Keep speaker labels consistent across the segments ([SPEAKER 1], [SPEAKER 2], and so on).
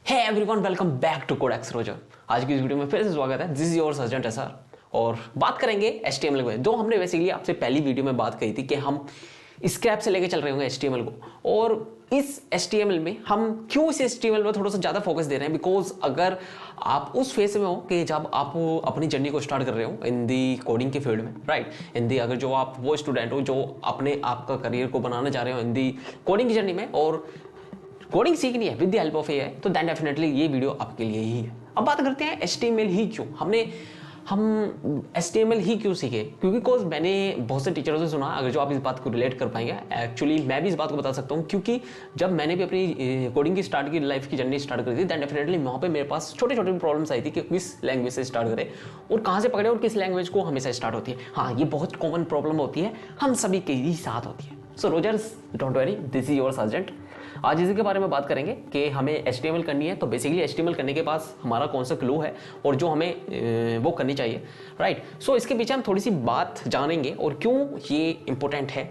[SPEAKER 1] Hey everyone, welcome back to codex roger. आज की इस वीडियो में फिर से स्वागत है। This is your sergeant SR और बात करेंगे HTML को, जो हमने बेसिकली आपसे पहली वीडियो में बात कही थी कि हम स्क्रैप से लेके चल रहे होंगे HTML को। और इस HTML में हम क्यों इस HTML पर थोड़ा सा ज़्यादा फोकस दे रहे हैं, बिकॉज अगर आप उस फेज में हो कि जब आप अपनी जर्नी को स्टार्ट कर रहे हो इन दी कोडिंग के फील्ड में, राइट, इन दी अगर जो आप वो स्टूडेंट हो जो अपने आप का करियर को बनाना चाह रहे हो इन दी कोडिंग की जर्नी में और कोडिंग सीखनी है with the help of AI, तो दैन डेफिनेटली ये वीडियो आपके लिए ही है। अब बात करते हैं HTML ही क्यों हम HTML ही क्यों सीखे, क्योंकि कोर्स मैंने बहुत से टीचरों से सुना, अगर जो आप इस बात को रिलेट कर पाएंगे, एक्चुअली मैं भी इस बात को बता सकता हूँ, क्योंकि जब मैंने भी अपनी कोडिंग की स्टार्ट की लाइफ की जर्नी स्टार्ट करी थी, दैन डेफिनेटली वहाँ पे मेरे पास छोटे छोटे प्रॉब्लम्स आई थी कि किस लैंग्वेज से स्टार्ट करें और कहाँ से पकड़े और किस लैंग्वेज को हमेशा स्टार्ट होती है। हाँ, ये बहुत कॉमन प्रॉब्लम होती है, हम सभी के ही साथ होती है। So Rogers, don't worry, this is your sergeant. आज इसी के बारे में बात करेंगे कि हमें HTML करनी है, तो बेसिकली HTML करने के पास हमारा कौन सा क्लू है और जो हमें वो करनी चाहिए, राइट। सो इसके पीछे हम थोड़ी सी बात जानेंगे और क्यों ये इंपॉर्टेंट है,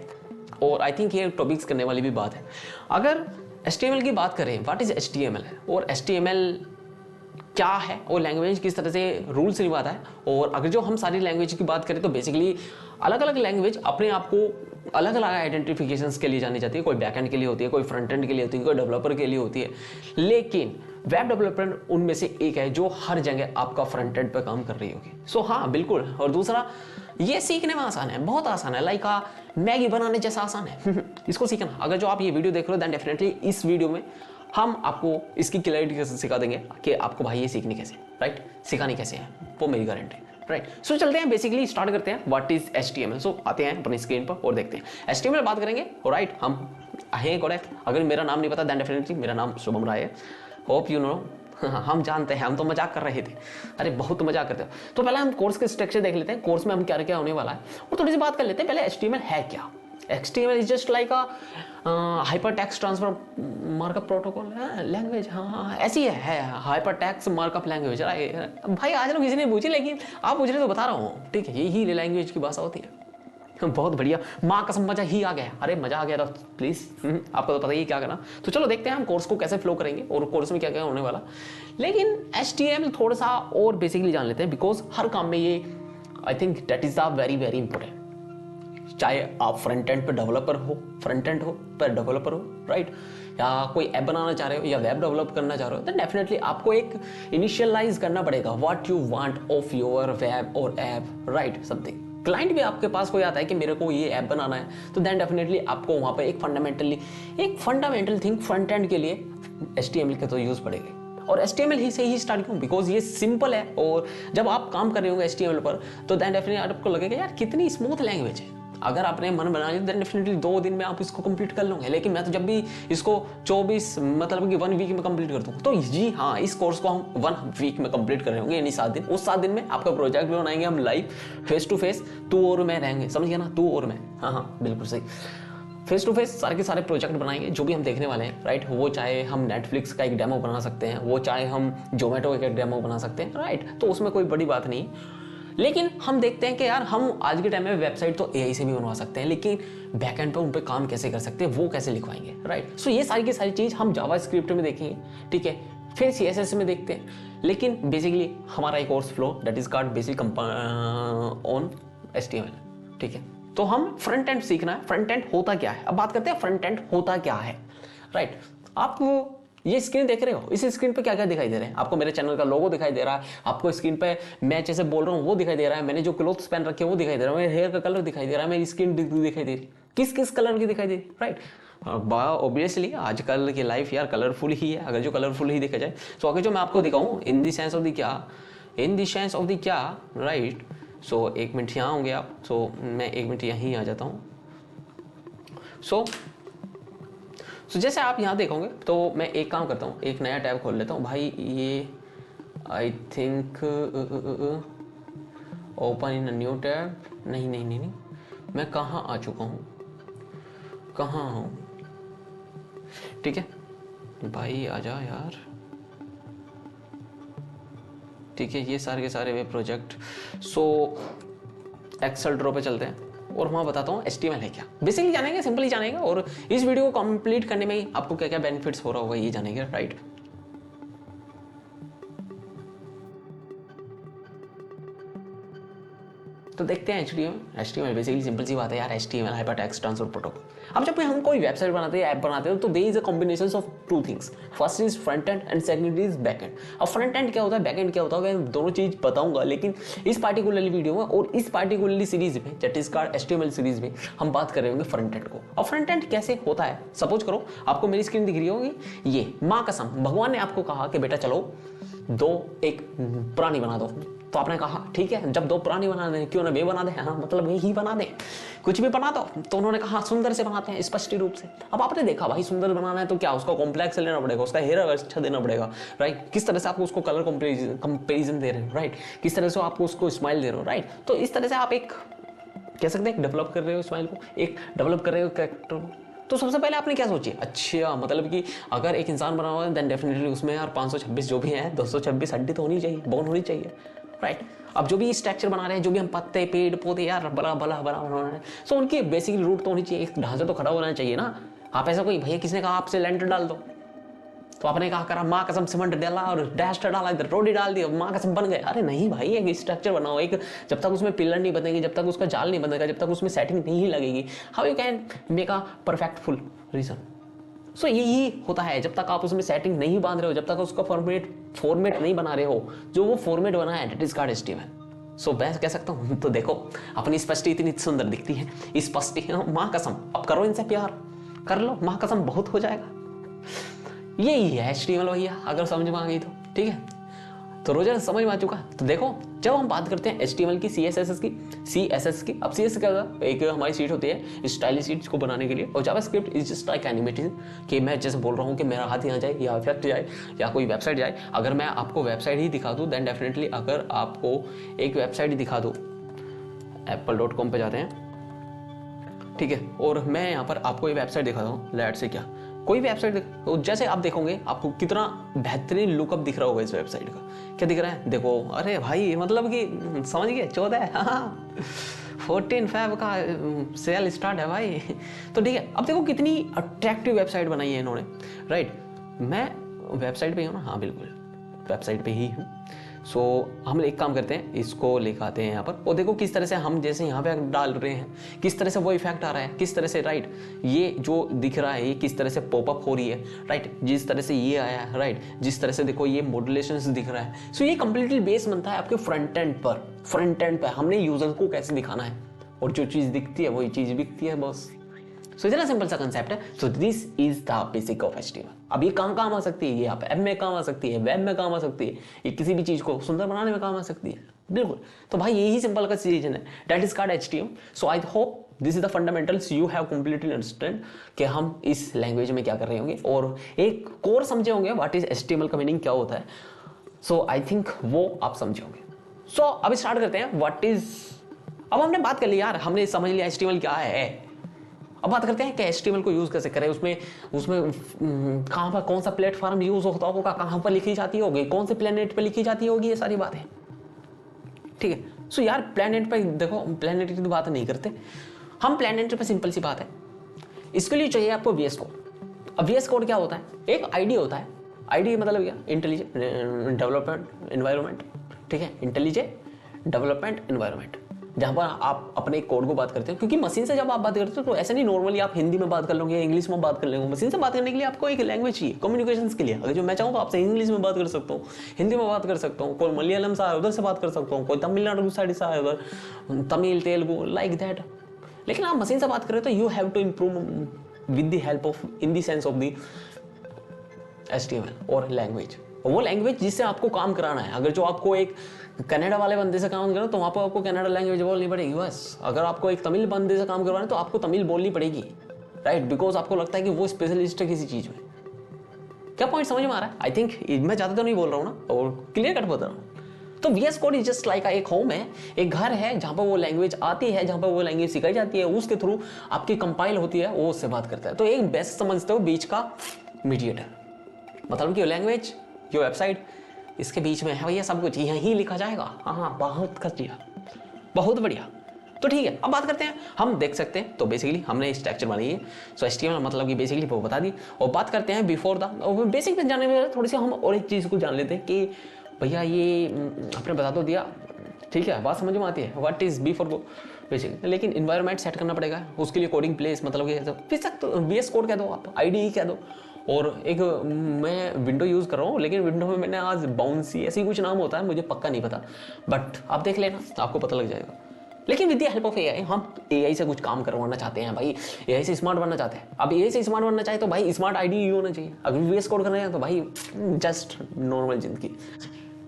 [SPEAKER 1] और आई थिंक ये टॉपिक्स करने वाली भी बात है। अगर HTML की बात करें, व्हाट इज HTML है और HTML क्या है और लैंग्वेज किस तरह से रूल से निभाता है, और अगर जो हम सारी लैंग्वेज की बात करें तो बेसिकली अलग अलग लैंग्वेज अपने आप को अलग अलग आइडेंटिफिकेशंस के लिए जानी जाती है। कोई बैकएंड के लिए होती है, कोई फ्रंट एंड के लिए होती है, कोई डेवलपर के लिए होती है, लेकिन वेब डेवलपमेंट उनमें से एक है जो हर जगह आपका फ्रंट एंड पे काम कर रही होगी। सो हाँ, बिल्कुल। और दूसरा, ये सीखने में आसान है, बहुत आसान है, लाइक मैगी बनाने जैसा आसान है इसको सीखना। अगर जो आप ये वीडियो देख रहे हो, दैन डेफिनेटली इस वीडियो में हम आपको इसकी क्लैरिटी कैसे सिखा देंगे कि आपको भाई ये सीखनी कैसे, राइट, सिखानी कैसे है, वो मेरी गारंटी, राइट। सो चलते हैं, बेसिकली स्टार्ट करते हैं व्हाट इज HTML। सो आते हैं अपनी स्क्रीन पर और देखते हैं HTML बात करेंगे, राइट। हम हैं करेक्ट। अगर मेरा नाम नहीं पता, दैन डेफिनेटली मेरा नाम शुभम राय है, होप यू नो। हम जानते हैं, हम तो मजाक कर रहे थे, अरे बहुत मजाक करते हो। तो पहले हम कोर्स के स्ट्रक्चर देख लेते हैं, कोर्स में हम क्या क्या होने वाला है, और थोड़ी सी बात कर लेते हैं पहले HTML है क्या। HTML is just like hyper text transfer markup protocol language. हाँ, ऐसी है हाइपर टेक्स्ट मार्कअप लैंग्वेज। भाई आज लोग किसी ने पूछी, लेकिन आप पूछ रहे तो बता रहा हूँ, ठीक है, यही लैंग्वेज की भाषा होती है। बहुत बढ़िया, माँ कसम मजा ही आ गया। अरे मजा आ गया तो प्लीज, आपको तो पता ही क्या करना। तो चलो देखते हैं हम कोर्स को कैसे फ्लो करेंगे और कोर्स में क्या क्या होने वाला। लेकिन HTML थोड़ा सा और बेसिकली जान लेते हैं, बिकॉज हर काम में ये I think that is the very very important. चाहे आप फ्रंट एंड पे डेवलपर हो, फ्रंट एंड हो पर डेवलपर हो, राइट, या कोई ऐप बनाना चाह रहे हो या वेब डेवलप करना चाह रहे हो, तो डेफिनेटली आपको एक इनिशियलाइज करना पड़ेगा what you want of your web और ऐप, राइट, समथिंग। क्लाइंट भी आपके पास कोई आता है कि मेरे को ये ऐप बनाना है, तो देन डेफिनेटली आपको वहाँ पे एक फंडामेंटल थिंग फ्रंट एंड के लिए HTML का तो यूज पड़ेगा। और HTML ही से ही स्टार्ट क्यों, बिकॉज ये सिंपल है, और जब आप काम कर रहे होंगे HTML पर, तो देन डेफिनेटली आपको लगेगा यार कितनी स्मूथ लैंग्वेज है। अगर आपने मन बना लिया, देन डेफिनेटली 2 दिन में आप इसको कंप्लीट कर लोगे। लेकिन मैं तो जब भी इसको 24 मतलब कि 1 वीक में कंप्लीट कर दूँ, तो जी हाँ, इस कोर्स को हम 1 वीक में कंप्लीट कर रहे होंगे, यानी 7 दिन। उस 7 दिन में आपका प्रोजेक्ट भी बनाएंगे हम लाइव, फेस टू फेस, तू और मैं रहेंगे, समझ गया ना, तू और मैं। हाँ, बिल्कुल सही, फेस टू फेस सारे के सारे प्रोजेक्ट बनाएंगे जो भी हम देखने वाले हैं, राइट। वो चाहे हम नेटफ्लिक्स का एक डेमो बना सकते हैं, वो चाहे हम जोमेटो का एक डेमो बना सकते हैं, राइट। तो उसमें कोई बड़ी बात नहीं। लेकिन हम देखते हैं कि यार हम आज के टाइम में वेबसाइट तो AI से भी बनवा सकते हैं, लेकिन बैकएंड पे उन पे काम कैसे कर सकते हैं, वो कैसे लिखवाएंगे, राइट। सो ये सारी की सारी चीज़ हम जावास्क्रिप्ट में देखेंगे, ठीक है, फिर CSS में देखते हैं। लेकिन बेसिकली हमारा एक course flow that is called basic on HTML, ठीक है। तो हम फ्रंट एंड सीखना है। फ्रंट एंड होता क्या है, अब बात करते हैं फ्रंट एंड होता क्या है, राइट। आप ये स्क्रीन देख रहे हो, इस स्क्रीन पे क्या क्या दिखाई दे रहा है आपको, मेरे चैनल का लोगो दिखाई दे रहा है आपको, स्क्रीन पे मैं जैसे बोल रहा हूँ वो दिखाई दे रहा है, मैंने जो क्लोथ्स पहन रखे हैं वो दिखाई दे रहा है, मेरे हेयर का कलर दिखाई दे रहा है, मेरी स्किन दिखाई दे रही, किस किस कलर की दिखाई दे रही, राइट। ऑब्वियसली आजकल की लाइफ यार कलरफुल ही है, अगर जो कलरफुल ही देखा जाए। सो अगर जो मैं आपको दिखाऊँ इन द सेंस ऑफ द क्या, राइट। सो 1 मिनट यहाँ होंगे आप, सो मैं 1 मिनट यहीं आ जाता हूँ। सो जैसे आप यहाँ देखोगे, तो मैं एक काम करता हूँ, एक नया टैब खोल लेता हूँ भाई। ये I think open in new tab, नहीं, मैं कहाँ आ चुका हूँ, कहाँ हूँ, ठीक है भाई, आ जा यार, ठीक है। ये सारे के सारे वे प्रोजेक्ट। सो एक्सेल ड्रॉ पे चलते हैं और वहाँ बताता हूँ HTML है क्या। बेसिकली जानेंगे, सिंपली जानेंगे, और इस वीडियो को कंप्लीट करने में ही आपको क्या क्या बेनिफिट्स हो रहा होगा ये जानेंगे, राइट। तो देखते हैं HTML बेसिकली सिंपल सी बात है यार, HTML hyper text transfer protocol. अब जब भी हम कोई वेबसाइट बनाते हैं, ऐप बनाते हैं, तो there is a combination of two things. First is front end second is back end. अब फ्रंट एंड क्या होता है, बैक एंड क्या होता है, मैं दोनों चीज बताऊंगा, लेकिन इस पार्टिकुलरली वीडियो में और इस पार्टिकुलरली सीरीज में, that is called HTML series में, हम बात कर रहे होंगे फ्रंट एंड को। अब फ्रंट एंड कैसे होता है, सपोज करो आपको मेरी स्क्रीन दिख रही होगी, ये माँ कसम भगवान ने आपको कहा कि बेटा चलो एक पुरानी बना दो, तो आपने कहा ठीक है, जब 2 पुरानी बना दें क्यों ना वे बना दें, हाँ मतलब यही बना दें, कुछ भी बना दो। तो उन्होंने कहा सुंदर से बनाते हैं, स्पष्ट रूप से। अब आपने देखा भाई सुंदर बनाना है तो क्या उसका कॉम्प्लेक्स लेना पड़ेगा, उसका हेयर अच्छा देना पड़ेगा, राइट। किस तरह से आपको उसको कलर कंपेरिजन दे रहे हो, राइट, किस तरह से आपको उसको स्माइल दे रहे हो, राइट। तो इस तरह से आप एक कह सकते हैं डेवलप कर रहे हो स्माइल को, एक डेवलप कर रहे हो कैरेक्टर को। तो सबसे पहले आपने क्या सोची, अच्छा मतलब कि अगर एक इंसान बना हुआ है देन डेफिनेटली उसमें यार 526 जो भी है 226 हड्डी तो होनी चाहिए, बोन होनी चाहिए, राइट। अब जो भी स्ट्रक्चर बना रहे हैं, जो भी हम पत्ते पेड़ पौधे यार बड़ा बड़ा बड़ा बना रहे हैं, सो उनकी बेसिकली रूट तो होनी चाहिए, एक ढांचा तो खड़ा होना चाहिए ना। आप ऐसा कोई भैया किसने कहा आपसे लेंटर डाल दो, तो आपने कहा करा माँ कसम सीमेंट डाला और डैशर डाला, इधर रोडी डाल दी, माँ कसम बन गए। अरे नहीं भाई, एक स्ट्रक्चर बनाओ, एक जब तक उसमें पिलर नहीं बनेगी, जब तक उसका जाल नहीं बनेगा, जब तक उसमें सेटिंग नहीं लगेगी, how you can make a perfect full reason. So यही होता है, जब तक आप उसमें सेटिंग नहीं बांध रहे हो, जब तक उसका फॉर्मेट नहीं बना रहे हो, जो वो फॉर्मेट बना है दैट इज कॉल्ड HTML। सो मैं कह सकता हूँ तो देखो अपनी स्पष्टी इतनी सुंदर दिखती है, स्पष्टी माँ कसम, अब करो इनसे प्यार, कर लो माँ कसम, बहुत हो जाएगा। यही है HTML भैया, अगर समझ में आ गई तो ठीक है। तो रोजर समझ में आ चुका। तो देखो जब हम बात करते हैं HTML की CSS की, अब CSS क्या होता है, एक हमारी शीट होती है स्टाइलिश शीट्स को बनाने के लिए, और जावास्क्रिप्ट इज जस्ट लाइक एनिमेटेशन, कि मैं जैसे बोल रहा हूँ कि मेरा हाथ यहाँ जाए या इफेक्ट जाए या कोई वेबसाइट जाए। अगर मैं आपको वेबसाइट ही दिखा दूँ देन डेफिनेटली, अगर आपको एक वेबसाइट ही दिखा दूँ, apple.com पे जाते हैं ठीक है, और मैं यहाँ पर आपको ये वेबसाइट दिखाता हूँ, लेट से क्या कोई वेबसाइट तो जैसे आप देखोगे आपको कितना बेहतरीन लुकअप दिख रहा होगा इस वेबसाइट का। क्या दिख रहा है देखो, अरे भाई मतलब कि समझ गए 14 हाँ 14 Feb का सेल स्टार्ट है भाई। तो ठीक है, अब देखो कितनी अट्रैक्टिव वेबसाइट बनाई है इन्होंने, राइट। मैं वेबसाइट पे हूँ ना, हाँ बिल्कुल वेबसाइट पे ही हूँ। सो हम एक काम करते हैं, इसको लेकर आते हैं यहाँ पर, और देखो किस तरह से हम जैसे यहाँ पे डाल रहे हैं किस तरह से वो इफेक्ट आ रहा है, किस तरह से, राइट। ये जो दिख रहा है ये किस तरह से पॉपअप हो रही है, राइट, जिस तरह से ये आया है, राइट, जिस तरह से देखो ये मॉड्यूलेशन दिख रहा है। सो ये कंप्लीटली बेस बनता है आपके फ्रंट एंड पर हमने यूजर को कैसे दिखाना है, और जो चीज़ दिखती है वही चीज़ बिकती है बस। सो इतना सिंपल सा कंसेप्ट है। सो this is the basic of HTML। अब ये काम आ सकती है, ये आप ऐप में काम आ सकती है, वेब में काम आ सकती है, ये किसी भी चीज़ को सुंदर बनाने में काम आ सकती है, बिल्कुल। तो भाई यही सिंपल का रीजन है, that is called HTML। So I hope this is the fundamentals you have completely understand कि हम इस लैंग्वेज में क्या कर रहे होंगे, और एक कोर समझे होंगे व्हाट इज HTML का मीनिंग क्या होता है। सो आई थिंक वो आप समझे होंगे। सो अब स्टार्ट करते हैं व्हाट इज, अब हमने बात कर ली यार, हमने समझ लिया HTML क्या है। अब बात करते हैं कि HTML को यूज कैसे करें, उसमें कहाँ पर कौन सा प्लेटफॉर्म यूज होता होगा, कहाँ पर लिखी जाती होगी, कौन से प्लेनेट पे लिखी जाती होगी, ये सारी बातें ठीक है। सो यार प्लेनेट पे देखो, प्लेनेट की तो बात नहीं करते हम, प्लेनेट पे सिंपल सी बात है, इसके लिए चाहिए आपको VS कोड। अब VS कोड क्या होता है, एक ID होता है, ID मतलब क्या, इंटेलिजेंट डेवलपमेंट एनवायरनमेंट, ठीक है, इंटेलिजेंट डेवलपमेंट एनवायरनमेंट, जहाँ पर आप अपने कोड को बात करते हो। क्योंकि मशीन से जब आप बात करते हो तो ऐसे नहीं नॉर्मली आप हिंदी में बात कर लोगे, इंग्लिश में बात कर लोगे। मशीन से बात करने के लिए आपको एक लैंग्वेज चाहिए कम्युनिकेशन के लिए। अगर जो मैं चाहूँ तो आपसे इंग्लिश में बात कर सकता हूँ, हिंदी में बात कर सकता हूँ, कोई मलयालम से आया उधर से बात कर सकता हूँ, कोई तमिलनाडु साइड से आया उधर तमिल तेलुगु लाइक दैट। लेकिन आप मशीन से बात करें तो you have to improve with the help of, in the sense of the HTML और लैंग्वेज, वो लैंग्वेज जिससे आपको काम कराना है। अगर जो आपको एक कनाडा वाले बंदे से काम करो तो वहाँ पर आपको कनाडा लैंग्वेज बोलनी पड़ेगी बस। अगर आपको एक तमिल बंदे से काम करवाना है तो आपको तमिल बोलनी पड़ेगी, राइट, बिकॉज आपको लगता है कि वो स्पेशलिस्ट है किसी चीज़ में। क्या पॉइंट समझ में आ रहा है? आई थिंक मैं ज़्यादा तो नहीं बोल रहा हूँ ना, और क्लियर कट बता रहा हूँ। तो VS code is just like एक होम है, एक घर है जहाँ पर वो लैंग्वेज आती है, जहाँ पर वो लैंग्वेज सिखाई जाती है, उसके थ्रू आपकी कंपाइल होती है, वो उससे बात करता है। तो एक बेस्ट समझते हो बीच का मीडिएटर, मतलब कि लैंग्वेज जो वेबसाइट इसके बीच में है भैया, सब कुछ यहीं लिखा जाएगा। हाँ बहुत खचिया, बहुत बढ़िया। तो ठीक है, अब बात करते हैं, हम देख सकते हैं तो बेसिकली हमने स्ट्रक्चर बनाई है। सो HTML मतलब कि बेसिकली वो बता दी, और बात करते हैं बिफोर द बेसिक पे जाने में थोड़ी सी हम और एक चीज़ को जान लेते हैं कि भैया ये आपने बता तो दिया ठीक है, बात समझ में आती है, what is B for go basically. लेकिन इन्वायरमेंट सेट करना पड़ेगा, उसके लिए कोडिंग प्लेस मतलब कि VS कोड कह दो, आप IDE कह दो। और एक मैं विंडो यूज़ कर रहा हूँ, लेकिन विंडो में मैंने आज बाउंसी ऐसी कुछ नाम होता है, मुझे पक्का नहीं पता, बट आप देख लेना, आपको पता लग जाएगा। लेकिन with the help of AI हम AI से कुछ काम करवाना चाहते हैं भाई, AI से स्मार्ट बनना चाहते हैं। अब AI से स्मार्ट बनना चाहे तो भाई स्मार्ट IDE होना चाहिए। अगर VS कोड करना है तो भाई जस्ट नॉर्मल जिंदगी,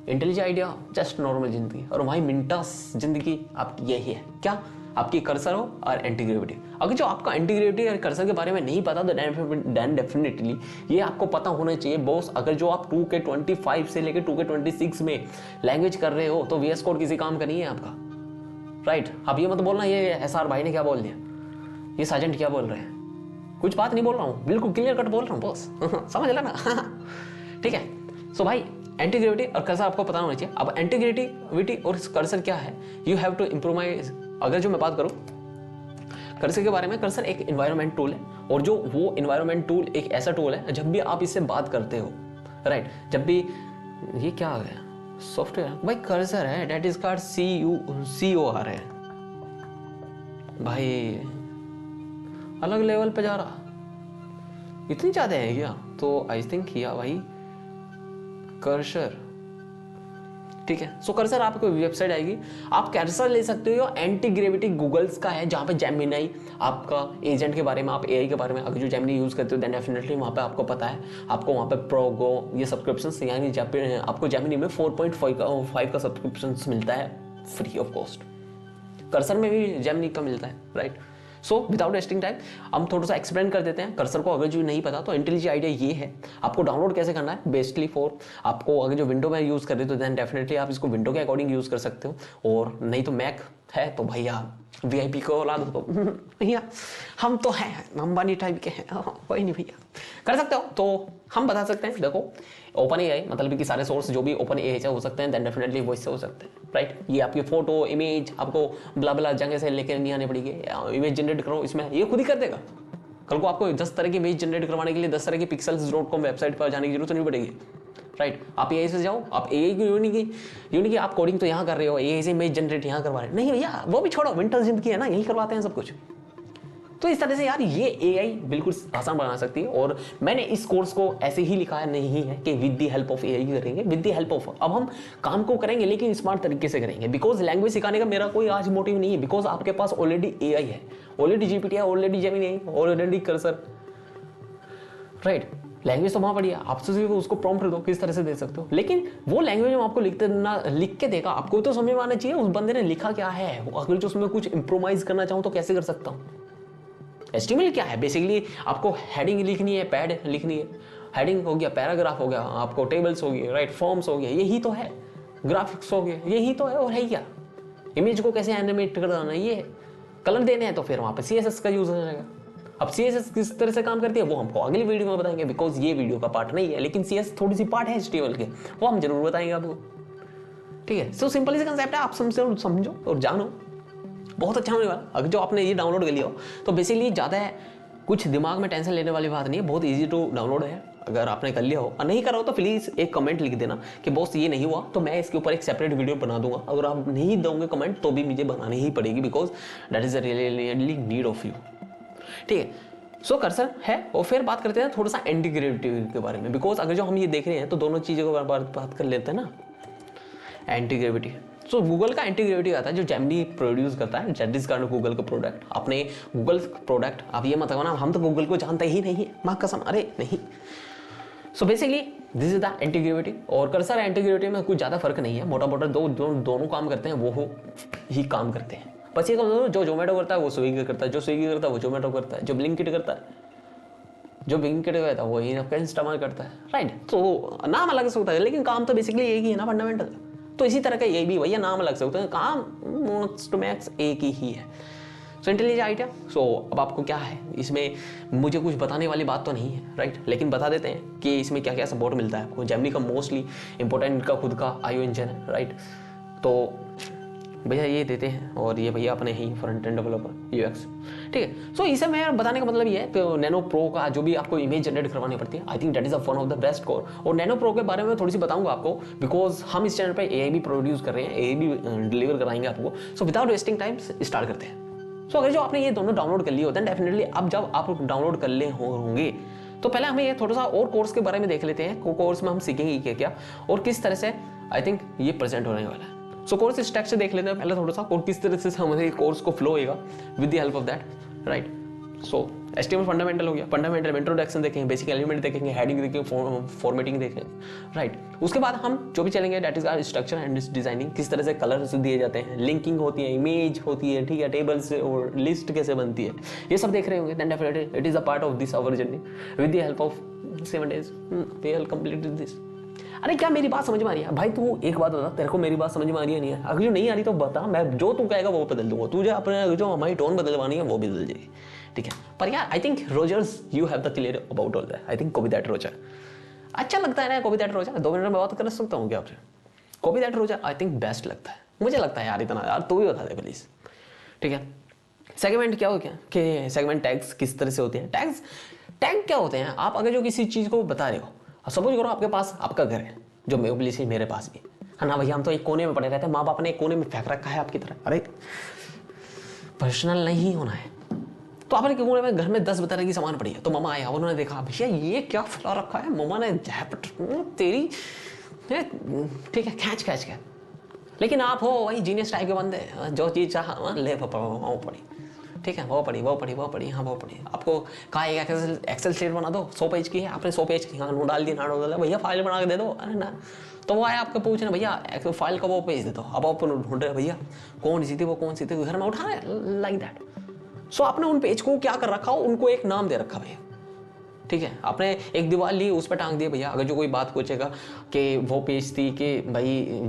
[SPEAKER 1] इंटेलिजेंट आइडिया, जस्ट नॉर्मल जिंदगी, और भाई मिनटस जिंदगी आपकी यही है। क्या? आपकी कर्सर हो और एंटी ग्रेविटी। अगर जो आपका एंटी ग्रेविटी और कर्सर के बारे में नहीं पता तो देन डेफिनेटली ये आपको पता होना चाहिए बॉस। अगर जो आप 2K25 से लेकर 2K26 में लैंग्वेज कर रहे हो तो VS कोड किसी काम का नहीं है आपका, राइट। अब ये मत बोलना ये SR भाई ने क्या बोल दिया, ये सार्जेंट क्या बोल रहे हैं, कुछ बात नहीं बोल रहा हूँ, बिल्कुल क्लियर कट बोल रहा हूँ बॉस समझ लेना ठीक है। सो भाई एंटी ग्रेविटी और कर्सर आपको पता होना चाहिए। अब एंटी ग्रेविटी और कर्सर क्या है, यू हैव टू इम्प्रोवाइज। अगर जो मैं बात करूं कर्सर के बारे में, कर्सर एक एनवायरनमेंट टूल है, और जो वो एनवायरनमेंट टूल एक ऐसा टूल है जब भी आप इससे बात करते हो, राइट, जब भी ये क्या आ गया सॉफ्टवेयर भाई कर्सर है, डेट इज कार्ड COR है भाई, अलग लेवल पे जा रहा, इतनी ज्यादा है क्या? तो आई थिंक किया भाई कर्सर, ठीक है। सो कर्सर आपको वेबसाइट आएगी, आप कर्सर ले सकते हो। एंटी ग्रेविटी गूगल्स का है, जहाँ पे जेमिनी आपका एजेंट के बारे में, आप AI के बारे में, अगर जो जेमिनी यूज करते हो देन डेफिनेटली वहाँ पे आपको पता है, आपको वहाँ पे प्रोगो ये सब्सक्रिप्शन, यानी जहाँ पे आपको जेमिनी में 4.5 का सब्सक्रिप्शन मिलता है फ्री ऑफ कॉस्ट। कर्सर में भी जेमिनी का मिलता है, right. So without wasting time हम थोड़ा सा एक्सप्लेन कर देते हैं कर्सर को। अगर जो नहीं पता तो इंटेलिजेंट आइडिया ये है, आपको डाउनलोड कैसे करना है बेसिकली फॉर आपको, अगर जो विंडो में यूज़ कर रहे हो तो देन डेफिनेटली आप इसको विंडो के अकॉर्डिंग यूज़ कर सकते हो, और नहीं तो मैक है तो भैया VIP को ला दो, तो भैया हम तो हैं अंबानी टाइप के हैं, कोई नहीं भैया कर सकते हो। तो हम बता सकते हैं, देखो OpenAI मतलब कि सारे सोर्स जो भी OpenAI से हो सकते हैं देन डेफिनेटली वो इससे हो सकते हैं, राइट। ये आपकी फोटो इमेज आपको ब्ला ब्ला जगह से लेकर नहीं आने पड़ेगी, इमेज जनरेट करो इसमें, ये खुद ही कर देगा। कल को आपको 10 तरह की इमेज जनरेट करवाने के लिए 10 तरह की pixels.com वेबसाइट पर जाने की जरूरत नहीं पड़ेगी, राइट। आप AI से जाओ, आप AI की यूनिक आप कोडिंग तो यहाँ कर रहे हो, AI से इमेज जनरेट यहाँ करवा रहे नहीं भैया, वो भी छोड़ो, विंटर जिंदगी है ना, यही करवाते हैं सब कुछ। तो इस तरह से यार ये AI बिल्कुल आसान बना सकती है, और मैंने इस कोर्स को ऐसे ही लिखा है, नहीं है कि with the help of AI करेंगे, विद द हेल्प ऑफ, अब हम काम को करेंगे लेकिन स्मार्ट तरीके से करेंगे। बिकॉज लैंग्वेज सिखाने का मेरा कोई आज मोटिव नहीं है, बिकॉज आपके पास ऑलरेडी AI है, ऑलरेडी GPT है, ऑलरेडी जेमिनी है, ऑलरेडी कर्सर, राइट। लैंग्वेज तो वहाँ पड़ी है, आप उसको प्रॉम्प्ट दो, किस तरह से दे सकते हो, लेकिन वो लैंग्वेज में आपको लिख के देगा, आपको तो समझ में आना चाहिए उस बंदे ने लिखा क्या है। अगर जो उसमें कुछ इम्प्रोवाइज करना चाहूँ तो कैसे कर सकता हूँ। HTML क्या है बेसिकली, आपको हेडिंग लिखनी है, पैड लिखनी है, हेडिंग हो गया, पैराग्राफ हो गया, आपको टेबल्स हो गई, राइट, फॉर्म्स हो गया, यही तो है, ग्राफिक्स हो गया, यही तो है, और है क्या, इमेज को कैसे एनिमेट करना है, ये कलर देने हैं तो फिर वहाँ पे CSS का यूज हो जाएगा। अब CSS किस तरह से काम करती है वो हमको अगली वीडियो में बताएंगे, बिकॉज ये वीडियो का पार्ट नहीं है, लेकिन CSS थोड़ी सी पार्ट है HTML के, वो हम जरूर बताएंगे आपको, ठीक है। सो सिंपल इस कंसेप्ट है, आप समझो और जानो, बहुत अच्छा होने वाला। अगर जो आपने ये डाउनलोड कर लिया हो तो बेसिकली ज़्यादा है कुछ दिमाग में टेंशन लेने वाली बात नहीं है, बहुत इजी टू डाउनलोड है। अगर आपने कर लिया हो और नहीं करा हो तो प्लीज़ एक कमेंट लिख देना कि बॉस ये नहीं हुआ, तो मैं इसके ऊपर एक सेपरेट वीडियो बना दूंगा। अगर आप नहीं दोगे कमेंट तो भी मुझे बनानी ही पड़ेगी, because that is a really need of you, ठीक है। सो कर्सर है, और फिर बात करते हैं थोड़ा सा एंटी ग्रेविटी के बारे में, बिकॉज अगर जो हम ये देख रहे हैं तो दोनों चीज़ों के बारे में बात कर लेते हैं ना। एंटी ग्रेविटी, सो गूगल का एंटी ग्रेविटी आता है जो जेमिनी प्रोड्यूस करता है, that is kind of Google का प्रोडक्ट। अपने गूगल प्रोडक्ट, आप ये मत कहना हम तो गूगल को जानते ही नहीं है, माँ कसम, अरे नहीं। So basically this is the anti gravity, और कर्सर एंटी ग्रेविटी में कुछ ज़्यादा फर्क नहीं है, मोटा मोटा दोनों काम करते हैं, वो ही काम करते हैं। बस ये जो जोमेटो करता है वो स्विगी करता है, जो स्विगी करता है वो जोमेटो करता है, जो ब्लिंकिट करता है, जो ब्लिंकिट करता है वो ही आपका इंस्टामार्ट करता है, राइट। तो नाम अलग से होता है लेकिन काम तो बेसिकली एक ही है ना, फंडामेंटल। तो इसी तरह का ये भी भैया नाम अलग से होता है, काम टू मैक्स एक ही है। सो इंटेलिजेंट आइडिया, सो अब आपको क्या है इसमें, मुझे कुछ बताने वाली बात तो नहीं है, राइट, लेकिन बता देते हैं कि इसमें क्या क्या सपोर्ट मिलता है आपको। जेमिनी का मोस्टली इंपॉर्टेंट का खुद का IO इंजन है, राइट। तो भैया ये देते हैं, और ये भैया अपने ही फ्रंट एंड डेवलपर यूएक्स, ठीक है। सो इसे मैं बताने का मतलब ये है कि नैनो प्रो का जो भी आपको इमेज जनरेट करवानी पड़ती है, I think that is one of the best core. और नैनो प्रो के बारे में थोड़ी सी बताऊंगा आपको, बिकॉज हम इस चैनल पे एआई भी प्रोड्यूस कर रहे हैं, एआई भी डिलीवर कराएंगे आपको। So without wasting time start करते हैं। सो अगर जो आपने ये दोनों डाउनलोड कर लिए होते हैं, डेफिनेटली अब जब आप डाउनलोड कर ले होंगे तो पहले हमें ये थोड़ा सा और कोर्स के बारे में देख लेते हैं। कोर्स में हम सीखेंगे क्या क्या और किस तरह से आई थिंक ये प्रेजेंट होने वाला है। सो कोर्स स्ट्रक्चर देख लेते हैं पहले थोड़ा सा, और किस तरह से हमारे कोर्स को फ्लो होगा with the help of that, right. So HTML fundamental हो गया, फंडामेंटल इंट्रोडक्शन देखेंगे, बेसिक एलिमेंट देखेंगे, हेडिंग देखेंगे, फॉर्मेटिंग देखेंगे, राइट। उसके बाद हम जो भी चलेंगे that is structure and designing, किस तरह से कलर्स दिए जाते हैं, लिंकिंग होती है, इमेज होती है, ठीक है, टेबल्स और लिस्ट कैसे बनती है, ये सब देख रहे होंगे। Then definitely it is a part of this our journey with the help of 7 days we will complete this। अरे क्या मेरी बात समझ में आ रही है भाई? तू एक बात बता, तेरे को मेरी बात समझ में आ रही है नहीं है? अगर जो नहीं आ रही तो बता, मैं जो तू कहेगा वो बदल दूंगा। तुझे अपने जो हमारी टोन बदलवानी है वो भी बदल जाएगी, ठीक है। पर यार I think Rogers you have the clear about all that. I think copy that Roger अच्छा लगता है ना, कॉपी दैट रोजर 2 मिनट में बात कर सकता हूँ क्या आपसे? Copy that Roger I think best लगता है, मुझे लगता है यार इतना। यार तू भी बता दे प्लीज, ठीक है। सेगमेंट क्या हो गया कि सेगमेंट टैग्स किस तरह से होते हैं? टैग क्या होते हैं? आप अगर जो किसी चीज़ को बता रहे हो, सपोज करो आपके पास आपका घर है, जो मेरे पास भी है ना भैया, हम तो एक कोने में पड़े रहते हैं, माँ बाप ने एक कोने में फेंक रखा है आपकी तरह। अरे पर्सनल नहीं होना है तो आपने कोने में घर में 10 तरह की सामान पड़ी है, तो मामा आया, उन्होंने देखा भैया ये क्या फैला रखा है, मामा ने तेरी ठीक है खींच के। लेकिन आप हो वही जीनियस टाइप के बंदे, जो चीज़ चाह ले वो पड़ी, ठीक है, वो पड़ी हाँ वो पड़ी। आपको कहा एक एक्सेल शीट बना दो 100 पेज की है, आपने 100 पेज की हाँ नोट डाल दी, भैया फाइल बना के दे दो। अरे ना, तो वो आया आपको पूछ रहे भैया फाइल का वो पेज दे दो। अब आप ढूंढ रहे भैया कौन सी थी वो कौन सी थी, घर में उठा रहे लाइक दैट। सो आपने उन पेज को क्या कर रखा हो, उनको एक नाम दे रखा भैया, ठीक है। आपने एक दीवार ली, उस पर टांग दिया भैया। अगर जो कोई बात पूछेगा कि वो पेज थी कि भाई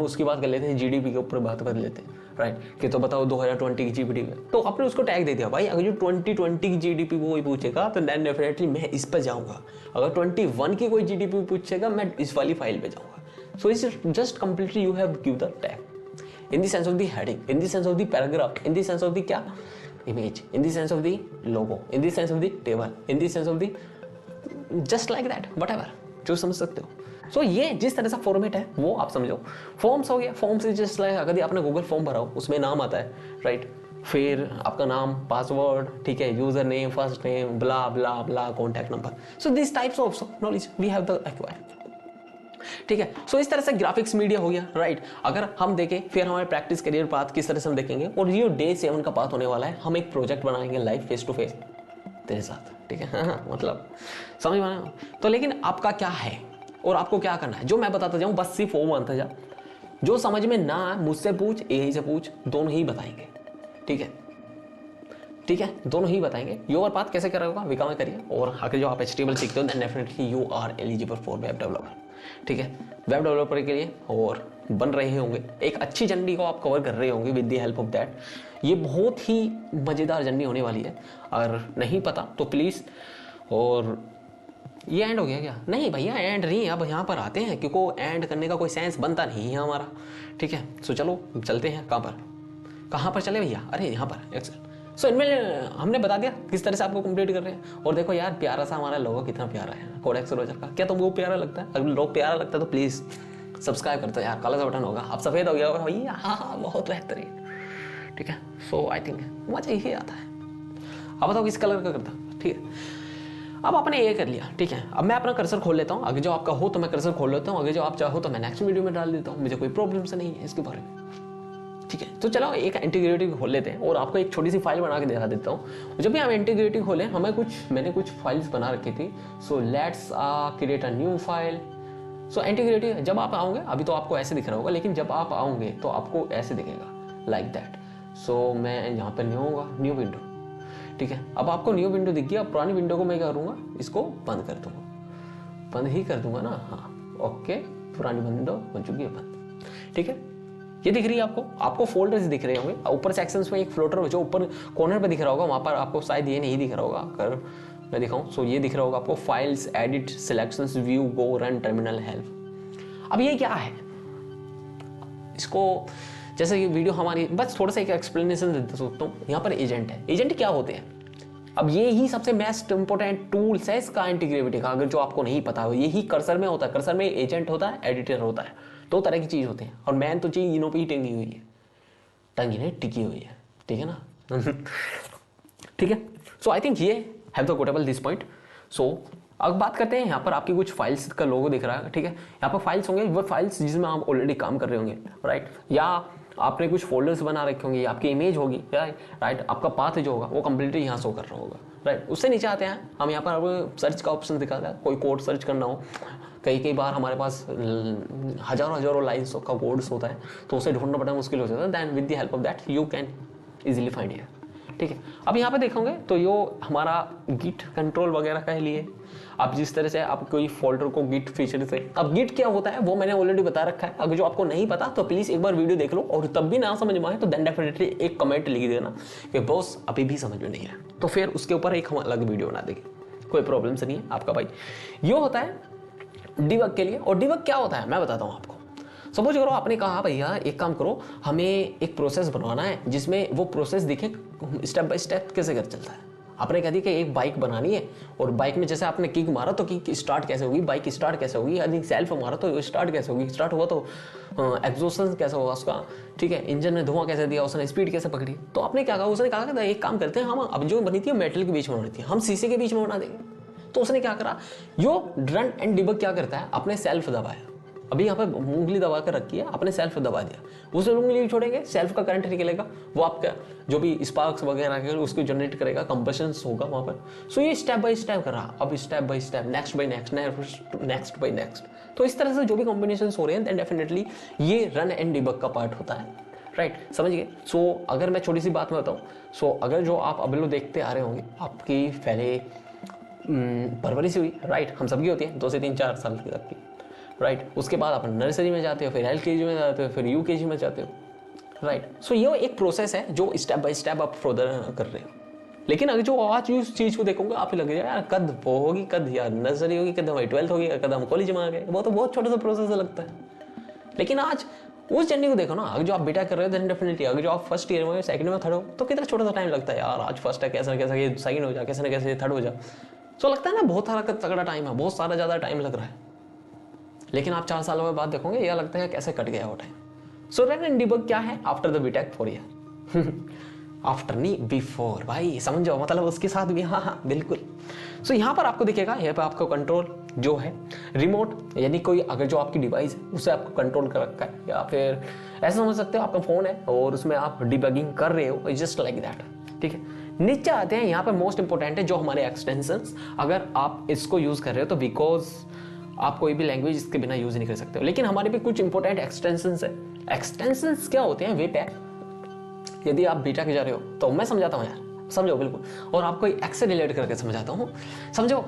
[SPEAKER 1] उसकी बात कर लेते हैं, GDP के ऊपर बात कर लेते हैं, राइट, कि तो बताओ 2020 की GDP, तो आपने उसको टैग दे दिया भाई। अगर जो 2020 की GDP वो कोई पूछेगा तो देन डेफिनेटली मैं इस पर जाऊँगा। अगर 21 की कोई GDP पूछेगा मैं इस वाली फाइल पे जाऊँगा। सो it's just completely you have give the tag in the sense of the heading, in the sense of the paragraph, in the sense of the क्या image, in the sense of the logo, in the sense of the table, in the sense of the just like that, whatever, जो समझ सकते हो। सो ये जिस तरह से format है वो आप समझो। फॉर्म्स हो गया, फॉर्म्स इज जस्ट लाइक अगर आपने गूगल फॉर्म भरा हो उसमें नाम आता है, राइट, फिर आपका नाम, पासवर्ड, ठीक है, user name, first name, blah blah blah, contact number. So this types of knowledge we have the acquired, ठीक है। सो इस तरह से ग्राफिक्स मीडिया हो गया, राइट। अगर हम देखें फिर हमारे प्रैक्टिस करियर पाथ किस तरह से हम देखेंगे, और ये डे 7 का पाथ होने वाला है। हम एक प्रोजेक्ट बनाएंगे लाइव फेस टू फेस तेरे साथ, ठीक है। हाँ, मतलब समझ में तो। लेकिन आपका क्या है और आपको क्या करना है, जो मैं बताता जाऊँ बस सिर्फ वो मानता जा। जो समझ में ना आए मुझसे पूछ, यही से पूछ, दोनों ही बताएंगे, ठीक है, ठीक है, दोनों ही बताएंगे। योर पाथ कैसे कर रहे होगा विका में करिए, और आखिर जो आप HTML सीखते हो then definitely you are eligible for web developer, ठीक है। वेब डेवलपर के लिए और बन रहे होंगे, एक अच्छी जर्नी को आप कवर कर रहे होंगे with the help of that. ये बहुत ही मज़ेदार जर्नी होने वाली है, और नहीं पता तो प्लीज़। और ये एंड हो गया क्या? नहीं भैया एंड नहीं, अब यहाँ पर आते हैं क्योंकि एंड करने का कोई सेंस बनता नहीं है हमारा, ठीक है। सो चलो चलते हैं, कहाँ पर चले भैया? अरे यहाँ पर एक्सेल। सो इनमें हमने बता दिया किस तरह से आपको कंप्लीट कर रहे हैं। और देखो यार प्यारा सा हमारा लोगो कितना प्यारा है कोडेक्स रोजर का, क्या तुमको प्यारा लगता है? अगर लोग प्यारा लगता है तो प्लीज़ सब्सक्राइब कर दो यार, काला सा बटन होगा, अब सफ़ेद हो गया होगा भैया, हाँ बहुत बेहतरीन, ठीक है। सो आई थिंक मजा यही आता है। अब बताओ किस कलर का करता, ठीक है। अब आपने ये कर लिया, ठीक है। अब मैं अपना कर्सर खोल लेता हूँ, अगर जो आपका हो तो मैं कर्सर खोल लेता हूँ, अगर जो आप चाहो तो मैं नेक्स्ट वीडियो में डाल देता हूँ, मुझे कोई प्रॉब्लम से नहीं है इसके बारे में, ठीक है। तो चलो एक इंटीग्रेटिव खोल लेते हैं और आपको एक छोटी सी फाइल बना के दिखा देता हूँ। जब भी हम इंटीग्रेटिव खोलें मैंने कुछ फाइल्स बना रखी थी। So let's create a new file. So integrative जब आप आओगे, अभी तो आपको ऐसे दिख रहा होगा, लेकिन जब आप आओगे तो आपको ऐसे दिखेगा लाइक दैट। सो मैं यहाँ पर न्यू होगा, न्यू विंडो, ठीक है। अब आपको न्यू विंडो दिख गया, पुरानी विंडो को मैं क्या करूँगा, इसको बंद कर दूँगा, बंद ही कर दूंगा ना, हाँ ओके, पुरानी विंडो हो चुकी है बंद, ठीक है। ये दिख रही है आपको फोल्डर्स दिख रहे होंगे, ऊपर सेक्शंस में एक फ्लोटर जो ऊपर कॉर्नर पे दिख रहा होगा, वहाँ पर आपको शायद ये नहीं दिख रहा होगा, अगर मैं दिखाऊँ। सो ये दिख रहा होगा आपको, फाइल्स, एडिट, सिलेक्शंस, व्यू, गो, रन, टर्मिनल, हेल्प। अब ये क्या है, इसको जैसे ये वीडियो हमारी, बस थोड़ा सा एक एक्सप्लेनेशन देते सकता हूँ। यहाँ पर एजेंट है, एजेंट क्या होते हैं? अब ये ही सबसे मोस्ट इंपॉर्टेंट टूल्स है इसका इंटीग्रेविटी का, अगर जो आपको नहीं पता हो, यही कर्सर में होता है। कर्सर में एजेंट होता है, एडिटर होता है, दो तरह की चीज होती है। और मेन तो चीज इनों पे ही टंगी हुई है, टंगी नहीं टिकी हुई है, ठीक है ना। ठीक है, सो आई थिंक ये have the quotable this point. So अब बात करते हैं, यहाँ पर आपकी कुछ फाइल्स का लोगो दिख रहा है, ठीक है। यहाँ पर फाइल्स होंगे, वो फाइल्स जिसमें आप ऑलरेडी काम कर रहे होंगे, राइट, या आपने कुछ फोल्डर्स बना रखे होंगे, आपकी इमेज होगी, राइट, आपका पाथ जो होगा वो कंप्लीटली यहाँ शो कर रहा होगा, राइट। उससे नीचे आते हैं हम, यहाँ पर सर्च का ऑप्शन दिखाता है, कोई कोड सर्च करना हो, कई बार हमारे पास हजारों लाइन्स का कोड्स होता है, तो उसे ढूंढना बड़ा मुश्किल हो जाता है। Than with the help of that you can easily find here, ठीक है। अब यहाँ पे देखोगे तो यो हमारा गिट कंट्रोल वगैरह के लिए, आप जिस तरह से आप कोई फोल्डर को गिट फीचर से, अब गिट क्या होता है वो मैंने ऑलरेडी बता रखा है। अगर जो आपको नहीं पता तो प्लीज एक बार वीडियो देख लो, और तब भी ना समझ में आए तो देन डेफिनेटली एक कमेंट लिख देना कि बॉस अभी भी समझ में नहीं है, तो फिर उसके ऊपर एक हम अलग वीडियो बना देंगे, कोई प्रॉब्लम से नहीं है आपका भाई। ये होता है डिबग के लिए। और डिबग क्या होता है मैं बताता हूँ आपको। सपोज करो आपने कहा भैया एक काम करो, हमें एक प्रोसेस बनवाना है जिसमें वो प्रोसेस दिखे स्टेप बाय स्टेप कैसे कर चलता है। आपने कह दिया कि एक बाइक बनानी है, और बाइक में जैसे आपने किक मारा तो किक स्टार्ट कैसे होगी, बाइक स्टार्ट कैसे होगी, यदि सेल्फ मारा तो स्टार्ट कैसे होगी, स्टार्ट हुआ तो एग्जॉस्टन कैसे होगा उसका, ठीक है, इंजन ने धुआं कैसे दिया, उसने स्पीड कैसे पकड़ी। तो आपने क्या कहा, उसने कहा कि एक काम करते हैं, हम अब जो बनी थी मेटल के बीच में बनी थी, हम शीशे के बीच में बना देंगे। तो उसने क्या करा, यो रन एंड डिबग क्या करता है, अपने सेल्फ दबाया। अभी यहाँ पे उंगली दबा कर रखी है, आपने सेल्फ दबा दिया, उसे उंगली भी छोड़ेंगे, सेल्फ का करंट निकलेगा, वो आपका जो भी स्पार्क्स वगैरह उसको जनरेट करेगा, कंप्रेशन होगा वहाँ पर। सो ये स्टेप बाय स्टेप कर रहा, अब step by step, next by next, next by next. तो इस तरह से जो भी कॉम्बिनेशन हो रहे हैं, देन डेफिनेटली ये रन एंड डिबग का पार्ट होता है, राइट, समझ गए। सो अगर मैं छोटी सी बात में बताऊँ, सो अगर जो आप अभी लोग देखते आ रहे होंगे, आपकी पहले परवरिश हुई, राइट, हम सबकी होती है 2 से 3 4 साल तक की, राइट। उसके बाद आप नर्सरी में जाते हो, फिर LKG में जाते हो, फिर UKG में जाते हो, राइट। सो ये एक प्रोसेस है जो स्टेप बाय स्टेप आप फर्दर कर रहे हो। लेकिन अगर जो आज उस चीज़ को देखोगे आप ही लगेगा यार कद वो होगी, कद यार नर्सरी होगी, कद हमारी 12th होगी, कद हम कॉलेज में आ गए, वो तो बहुत छोटा सा प्रोसेस लगता है। लेकिन आज उस जर्नी को देखो ना, अगर जो आप बेटा कर रहे हो देन डेफिनेटली, अगर जो आप फर्स्ट ईयर में, सेकंड में, थर्ड हो, तो कितना छोटा सा टाइम लगता है यार, आज फर्स्ट है, कैसे ना कैसे ये सेकंड हो जाए, कैसे ना कैसे थर्ड हो जाए। सो लगता है ना बहुत सारा तगड़ा टाइम है, बहुत सारा ज़्यादा टाइम लग रहा है। लेकिन आप 4 सालों के बाद देखोगे यह लगता है कैसे कट गया वो time. So run and debug क्या है, after the BTech 4 year, after नहीं बिफोर, भाई समझो, मतलब उसके साथ भी, हाँ बिल्कुल। सो यहाँ पर आपको दिखेगा, यहाँ पर आपको कंट्रोल जो है रिमोट, यानी कोई अगर जो आपकी डिवाइस है उसे आपको कंट्रोल कर रखा है, या फिर ऐसा समझ सकते हो आपका फोन है और उसमें आप डिबगिंग कर रहे हो, जस्ट लाइक दैट, ठीक है। नीचे आते हैं, यहाँ पर मोस्ट इंपॉर्टेंट है जो हमारे एक्सटेंशंस, अगर आप इसको यूज कर रहे हो तो बिकॉज आप कोई भी लैंग्वेज इसके बिना यूज नहीं कर सकते हो। लेकिन हमारे पे कुछ इंपॉर्टेंट एक्सटेंशंस है। एक्सटेंशंस क्या होते हैं, वे पैक। यदि आप बीटा के जा रहे हो तो मैं समझाता हूँ यार, समझो बिल्कुल, और आपको एक से रिलेट करके समझाता हूँ, समझो,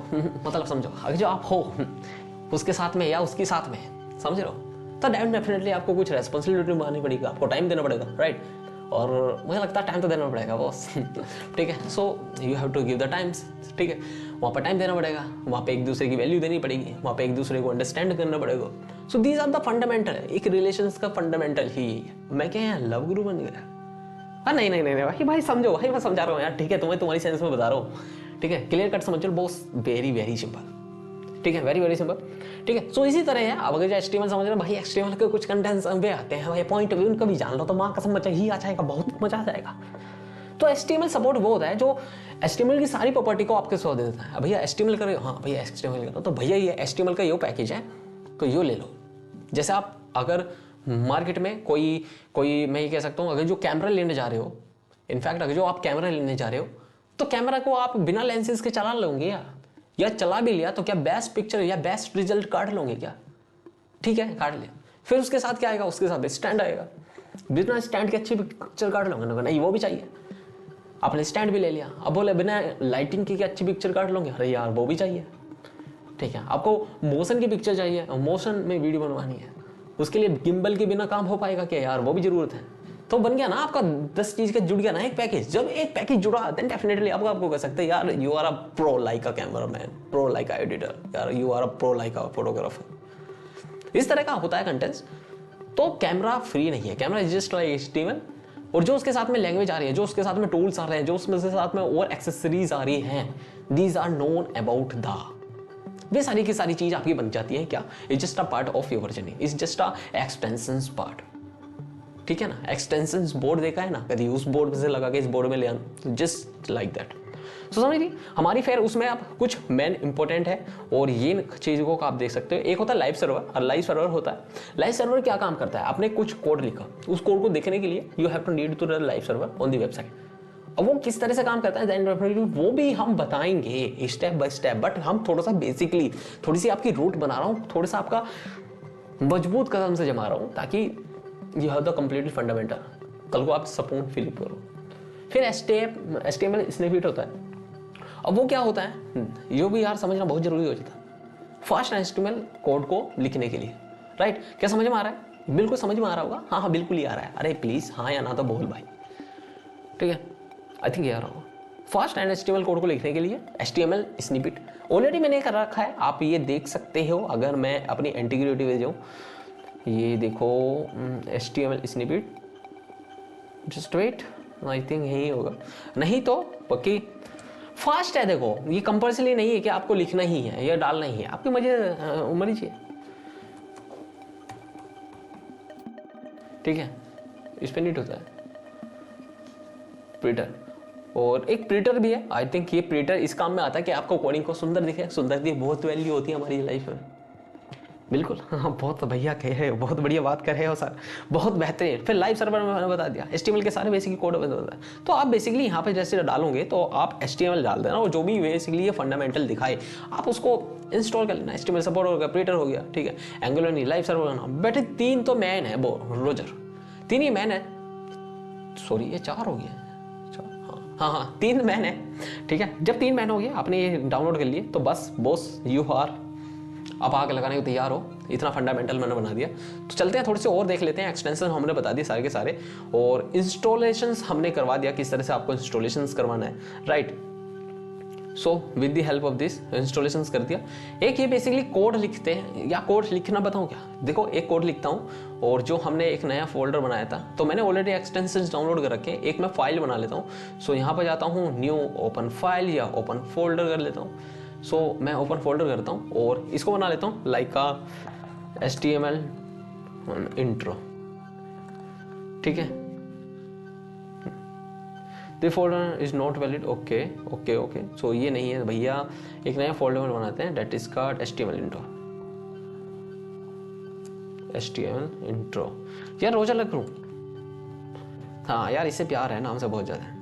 [SPEAKER 1] मतलब समझो, अगर जो आप हो उसके साथ में या उसके साथ में, समझ रहे हो, तो डेफिनेटली आपको कुछ रेस्पॉन्सिबिलिटी निभानी पड़ेगी, आपको टाइम देना पड़ेगा, राइट। और मुझे लगता है टाइम तो देना पड़ेगा बॉस, ठीक है। So you have to give the times, ठीक है, वहाँ पर टाइम देना पड़ेगा, वहाँ पे एक दूसरे की वैल्यू देनी पड़ेगी, वहाँ पे एक दूसरे को अंडरस्टैंड करना पड़ेगा। So these are the fundamental, एक रिलेशंस का फंडामेंटल ही। मैं क्या यहाँ लव गुरु बन गया? नहीं भाई समझो, भाई मैं समझा रहा हूँ यार, ठीक है, तुम्हें तुम्हारी सेंस में बता रहा हूँ, ठीक है, क्लियर कट समझ लो बॉस, वेरी सिंपल, ठीक है, वेरी सिंपल, ठीक है। सो इसी तरह है, अब अगर जो HTML समझ रहे हो भाई, HTML के कुछ कंटेंट्स वे आते हैं भाई, पॉइंट ऑफ व्यू उनका भी जान लो तो माँ कसम मचा ही आ जाएगा, बहुत मजा आ जाएगा। तो HTML सपोर्ट वो होता है जो HTML की सारी प्रॉपर्टी को आपके सो दे देता है। भैया HTML कर रहे हो, हाँ भैया HTML करो, तो भैया ये HTML का ये पैकेज है तो ये ले लो। जैसे आप अगर मार्केट में कोई मैं ये कह सकता हूँ, अगर जो कैमरा लेने जा रहे हो, इनफैक्ट अगर जो आप कैमरा लेने जा रहे हो तो कैमरा को आप बिना लेंसेज के चला लोगे या चला भी लिया तो क्या बेस्ट पिक्चर या बेस्ट रिजल्ट काट लोगे क्या? ठीक है, काट लिया, फिर उसके साथ क्या आएगा, उसके साथ स्टैंड आएगा, बिना स्टैंड के अच्छी पिक्चर काट लोगे, नहीं वो भी चाहिए, आपने स्टैंड भी ले लिया, अब बोले बिना लाइटिंग की अच्छी पिक्चर काट लोगे, अरे यार वो भी चाहिए, ठीक है। आपको मोशन की पिक्चर चाहिए, मोशन में वीडियो बनवानी है, उसके लिए गिम्बल के बिना काम हो पाएगा क्या यार, वो भी जरूरत है। तो बन गया ना आपका 10 चीज का जुड़ गया ना एक पैकेज। जब एक पैकेज जुड़ा देन डेफिनेटली आपको कह सकते हैं यार you are a pro like a cameraman, pro like a editor, यार you are a pro like a photographer. इस तरह का होता है कंटेंट्स। तो कैमरा फ्री नहीं है, camera is just like HTML, और जो उसके साथ में लैंग्वेज आ रही है, जो उसके साथ में टूल्स आ रहे हैं, जो उसमें से साथ में और एक्सेसरीज आ रही हैं, these are known about the, वे सारी की सारी चीज आपकी बन जाती है क्या, is just a part of your journey, is just a extensions part. ठीक है ना, एक्सटेंशंस बोर्ड देखा है ना कभी, उस बोर्ड से लगा के इस बोर्ड में ले आना, जस्ट लाइक दैट। तो समझ ली हमारी, फिर उसमें आप कुछ मेन इंपॉर्टेंट है और ये चीज़ों को आप देख सकते हो। एक होता है लाइव सर्वर, और लाइव सर्वर होता है, लाइव सर्वर क्या काम करता है, आपने कुछ कोड लिखा, उस कोड को देखने के लिए you have to need to run live server on the website. अब वो किस तरह से काम करता है देन डेफिनेटली वो भी हम बताएंगे स्टेप बाय स्टेप, बट हम थोड़ा सा बेसिकली थोड़ी सी आपकी रूट बना रहा हूँ, थोड़ा सा आपका मजबूत कदम से जमा रहा हूँ, ताकि you have the completely fundamental, कल को आप सपोर्ट फिल करो। फिर HTML स्निपेट होता है। अब वो क्या होता है, ये भी यार समझना बहुत जरूरी हो जाता है फास्ट HTML कोड को लिखने के लिए, राइट। क्या समझ में आ रहा है, बिल्कुल समझ में आ रहा होगा, हाँ हाँ बिल्कुल ही आ रहा है, अरे प्लीज हाँ या ना तो बोल भाई, ठीक है। आई थिंक ये आ रहा होगा। फास्ट HTML कोड को लिखने के लिए HTML स्निपेट ऑलरेडी मैंने कर रखा है, आप ये देख सकते हो। अगर मैं अपनी इंटीग्रिटी में जाऊँ, ये देखो HTML snippet, just wait, I think यही होगा, नहीं तो बाकी फास्ट है। देखो ये कंपल्सरी नहीं है कि आपको लिखना ही है या डालना ही है, आपकी मर्जी है, ठीक है। इस पे नीट होता है प्रिंटर, और एक प्रिंटर भी है। आई थिंक ये प्रिंटर इस काम में आता है कि आपको कोडिंग को सुंदर दिखे, सुंदर की बहुत वैल्यू होती है हमारी लाइफ में, बिल्कुल। हाँ बहुत भैया कह रहे हो, बहुत बढ़िया बात कर रहे हो सर, बहुत बेहतरीन। फिर लाइव सर्वर में मैंने बता दिया, HTML के सारे बेसिक कोड बता है। तो आप बेसिकली यहाँ पे जैसे डालोगे तो आप HTML डाल देना, और जो भी बेसिकली ये फंडामेंटल दिखाए आप उसको इंस्टॉल कर लेना। HTML सपोर्ट हो गया, प्रिंटर हो गया, ठीक है, एंगुलर नहीं, लाइव सर्वर होना, बेटे 3 तो मैन है, वो रोजर 3 ही मैन है, सॉरी ये 4 हो गया, हाँ 3 मैन है, ठीक है। जब 3 मैन हो गए, आपने ये डाउनलोड कर लिए, तो बस बॉस यू आर, आप आग लगाने को तैयार हो। इतना फंडामेंटल मैंने बना दिया, तो चलते हैं थोड़े से और देख लेते हैं। एक्सटेंशन हमने बता दिए सारे के सारे, और इंस्टॉलेशंस हमने करवा दिया किस तरह से आपको इंस्टॉलेशंस करवाना है, right. So with the help of this installations कर दिया। एक ये बेसिकली कोड लिखते हैं, या कोड लिखना बताऊं क्या, देखो एक कोड लिखता हूं, और जो हमने एक नया फोल्डर बनाया था, तो मैंने ऑलरेडी एक्सटेंशंस डाउनलोड कर रखे हैं, एक मैं फाइल बना लेता हूं। सो यहाँ पर जाता हूँ, न्यू ओपन फाइल या ओपन फोल्डर कर लेता हूँ। सो मैं ओपन फोल्डर करता हूँ और इसको बना लेता हूँ लाइक का HTML इंट्रो, ठीक है। The folder is not valid, okay okay okay. So ये नहीं है भैया, एक नया फोल्डर में बनाते हैं, डेट इज का HTML इंट्रो, HTML इंट्रो। यार रोजा लग लूँ, हाँ यार इससे प्यार है नाम से बहुत ज़्यादा,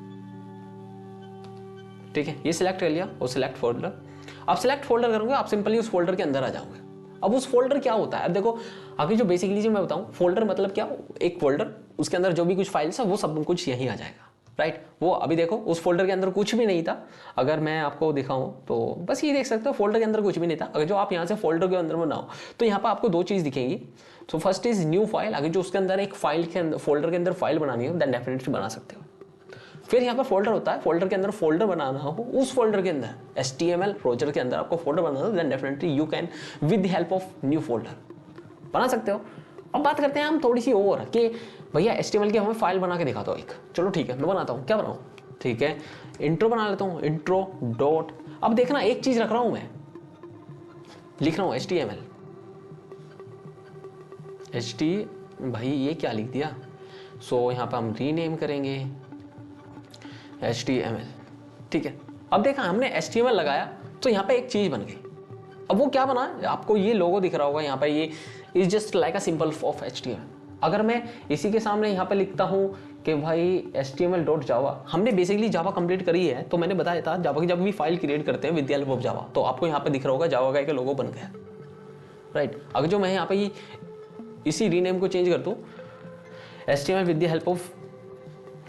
[SPEAKER 1] ठीक है। ये सिलेक्ट कर लिया और सिलेक्ट फोल्डर। आप सिलेक्ट फोल्डर करोगे, आप सिंपली उस फोल्डर के अंदर आ जाओगे। अब उस फोल्डर क्या होता है, अब देखो आगे जो बेसिकली जो मैं बताऊं, फोल्डर मतलब क्या, एक फोल्डर, उसके अंदर जो भी कुछ फाइल्स है वो सब कुछ यहीं आ जाएगा, राइट। वो अभी देखो उस फोल्डर के अंदर कुछ भी नहीं था, अगर मैं आपको दिखाऊं तो बस ये देख सकते हो, फोल्डर के अंदर कुछ भी नहीं था। अगर जो आप यहाँ से फोल्डर के अंदर बनाओ तो यहाँ पर आपको 2 चीज़ दिखेंगी। So first is new file, अगर जो उसके अंदर एक फाइल के अंदर फोल्डर के अंदर फाइल बनानी हो देन डेफिनेटली बना सकते हो। फिर यहाँ पर फोल्डर होता है, फोल्डर के अंदर फोल्डर बनाना हो, उस फोल्डर के अंदर HTML प्रोजेक्ट के अंदर आपको फोल्डर बनाना हो, then definitely you can with the help of new folder बना सकते हो। अब बात करते हैं हम थोड़ी सी और कि भैया HTML की हमें फाइल बना के दिखा दो एक, चलो ठीक है मैं बनाता हूँ, क्या बनाऊँ, ठीक है इंट्रो बना लेता हूँ, इंट्रो डॉट। अब देखना एक चीज रख रहा हूँ मैं, लिख रहा हूँ HTML भाई ये क्या लिख दिया। सो यहाँ पर हम रीनेम करेंगे HTML, ठीक है। अब देखा हमने HTML लगाया तो यहाँ पे एक चीज बन गई। अब वो क्या बना, आपको ये लोगो दिख रहा होगा यहाँ पे, ये is just like a symbol of HTML। अगर मैं इसी के सामने यहाँ पे लिखता हूँ कि भाई HTML.java, हमने बेसिकली जावा कंप्लीट करी है, तो मैंने बताया था जावा की जब भी फाइल क्रिएट करते हैं with the help of Java, तो आपको यहाँ पे दिख रहा होगा जावा का एक लोगो बन गया, राइट। अगर जो मैं यहाँ पे इसी रीनेम को चेंज कर दूँ HTML with the help of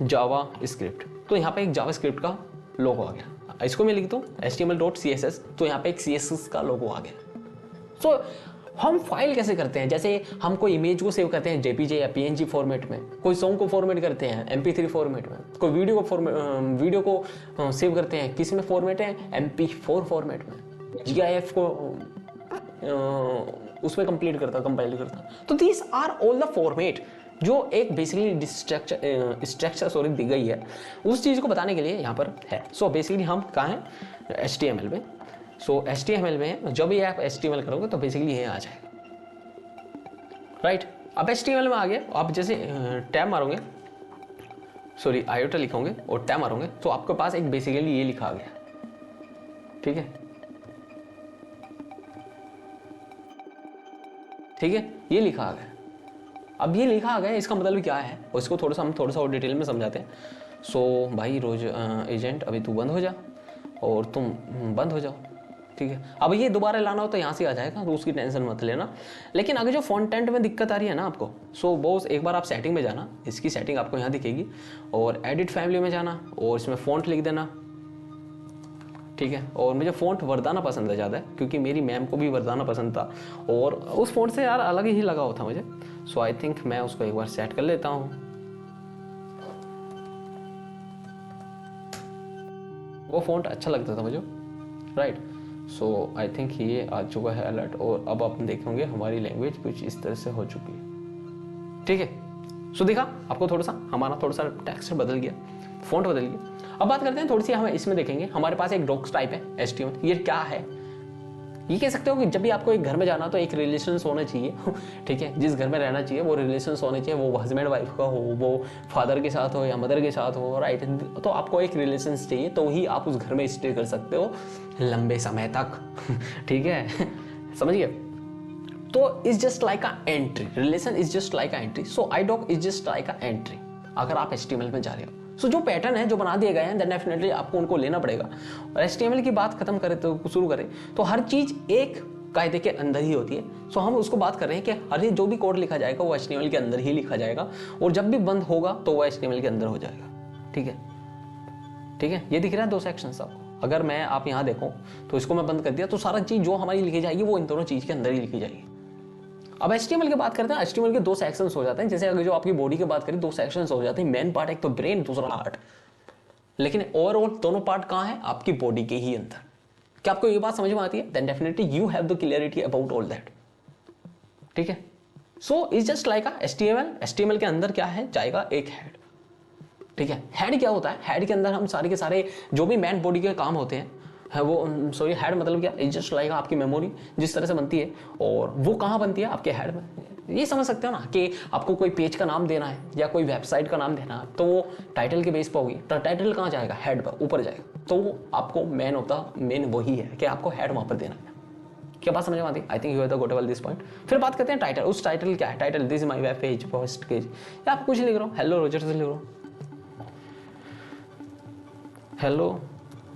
[SPEAKER 1] Java script, तो यहाँ पे एक जावा स्क्रिप्ट का लोगो आ गया। इसको मैं लिख दूँ HTML.css, तो यहाँ पे एक CSS का लोगो आ गया। सो हम फाइल कैसे करते हैं, जैसे हम कोई इमेज को सेव करते हैं JPG या PNG फॉर्मेट में, कोई सॉन्ग को फॉर्मेट करते हैं MP3 फॉर्मेट में, कोई वीडियो को सेव करते हैं किस में फॉर्मेट है MP4 फॉर्मेट में, GIF को उसमें कंपाइल करता। तो these are all the format जो एक बेसिकली स्ट्रक्चर दी गई है उस चीज़ को बताने के लिए यहाँ पर है। सो बेसिकली हम कहाँ हैं, HTML में। सो HTML में जब भी आप HTML करोगे तो बेसिकली ये आ जाएगा, राइट। अब HTML में आ गया, आप जैसे टैब मारोगे, सॉरी आयोटा लिखोगे और टैब मारोगे तो आपके पास एक बेसिकली ये लिखा आ गया, ठीक है, ठीक है, ये लिखा आ गया। अब ये लिखा आ गया, इसका मतलब क्या है और इसको हम थोड़ा सा और डिटेल में समझाते हैं। सो भाई रोज एजेंट अभी तू बंद हो जा और तुम बंद हो जाओ, ठीक है। अब ये दोबारा लाना हो तो यहाँ से आ जाएगा, तो उसकी टेंशन मत लेना। लेकिन अगर जो फॉन्टेंट में दिक्कत आ रही है ना आपको, सो बॉस एक बार आप सेटिंग में जाना, इसकी सेटिंग आपको यहाँ दिखेगी और एडिट फैमिली में जाना और इसमें फ़ॉन्ट लिख देना, ठीक है। और मुझे फ़ॉन्ट वर्दाना पसंद है ज़्यादा, क्योंकि मेरी मैम को भी वर्दाना पसंद था और उस फ़ॉन्ट से यार अलग ही लगा हुआ था मुझे। सो आई थिंक मैं उसको एक बार सेट कर लेता हूँ। वो फ़ॉन्ट अच्छा लगता था मुझे, राइट। सो आई थिंक ये आ चुका है अलर्ट और अब आप देखेंगे हमारी लैंग्वेज कुछ इस तरह से हो चुकी है, ठीक है। सो देखा आपको हमारा थोड़ा सा टेक्स्ट बदल गया, फ़ॉन्ट बदल गया। अब बात करते हैं थोड़ी सी, हम इसमें देखेंगे हमारे पास एक डॉक्स टाइप है HTML। ये क्या है, ये कह सकते हो कि जब भी आपको एक घर में जाना तो एक रिलेशंस होना चाहिए, ठीक है। जिस घर में रहना चाहिए वो रिलेशंस होने चाहिए, वो हस्बैंड वाइफ का हो, वो फादर के साथ हो या मदर के साथ हो, राइट। तो आपको एक रिलेशंस चाहिए तो ही आप उस घर में स्टे कर सकते हो लंबे समय तक, ठीक है, समझ गए। तो is just like a entry, relation is just like a entry. So iDoc is just like a entry अगर आप HTML में जा रहे हो। सो जो पैटर्न है जो बना दिए गए हैं देन डेफिनेटली आपको उनको लेना पड़ेगा। और HTML की बात खत्म करें तो शुरू करें तो हर चीज़ एक कायदे के अंदर ही होती है। सो हम उसको बात कर रहे हैं कि हर जो भी कोड लिखा जाएगा वो HTML के अंदर ही लिखा जाएगा और जब भी बंद होगा तो वो HTML के अंदर हो जाएगा, ठीक है, ठीक है। ये दिख रहा है 2 सेक्शंस आपको। अगर मैं आप यहाँ देखो तो इसको मैं बंद कर दिया तो सारा चीज़ जो हमारी लिखी जाएगी वो इन दोनों चीज़ के अंदर ही लिखी जाएगी। अब HTML की बात करते हैं, HTML के 2 सेक्शंस हो जाते हैं। जैसे अगर जो आपकी बॉडी की बात करें 2 सेक्शंस हो जाते हैं, मेन पार्ट एक तो ब्रेन, दूसरा हार्ट। लेकिन ओवरऑल दोनों पार्ट कहाँ है, आपकी बॉडी के ही अंदर। क्या आपको ये बात समझ में आती है? Then definitely you have the clarity about all that, ठीक है। So is just like HTML के अंदर क्या है, जाएगा एक हेड, ठीक है। हेड क्या होता है, हेड के अंदर हम सारे के सारे जो भी मैन बॉडी के काम होते हैं है वो, सॉरी हेड मतलब क्या, इज जस्ट लाइक आपकी मेमोरी जिस तरह से बनती है और वो कहाँ बनती है, आपके हेड में। ये समझ सकते हो ना कि आपको कोई पेज का नाम देना है या कोई वेबसाइट का नाम देना है तो वो टाइटल के बेस पर होगी, तो टाइटल कहाँ जाएगा, हेड पर ऊपर जाएगा। तो वो आपको मेन वही है कि आपको हेड वहाँ पर देना है। क्या बात समझ में आती है? I think you have the got able this point. फिर बात करते हैं टाइटल। उस टाइटल क्या है, title this is my web page first page, या आप कुछ लिख रहे हो, हेलो रोजर से लिख रहे हो, हेलो।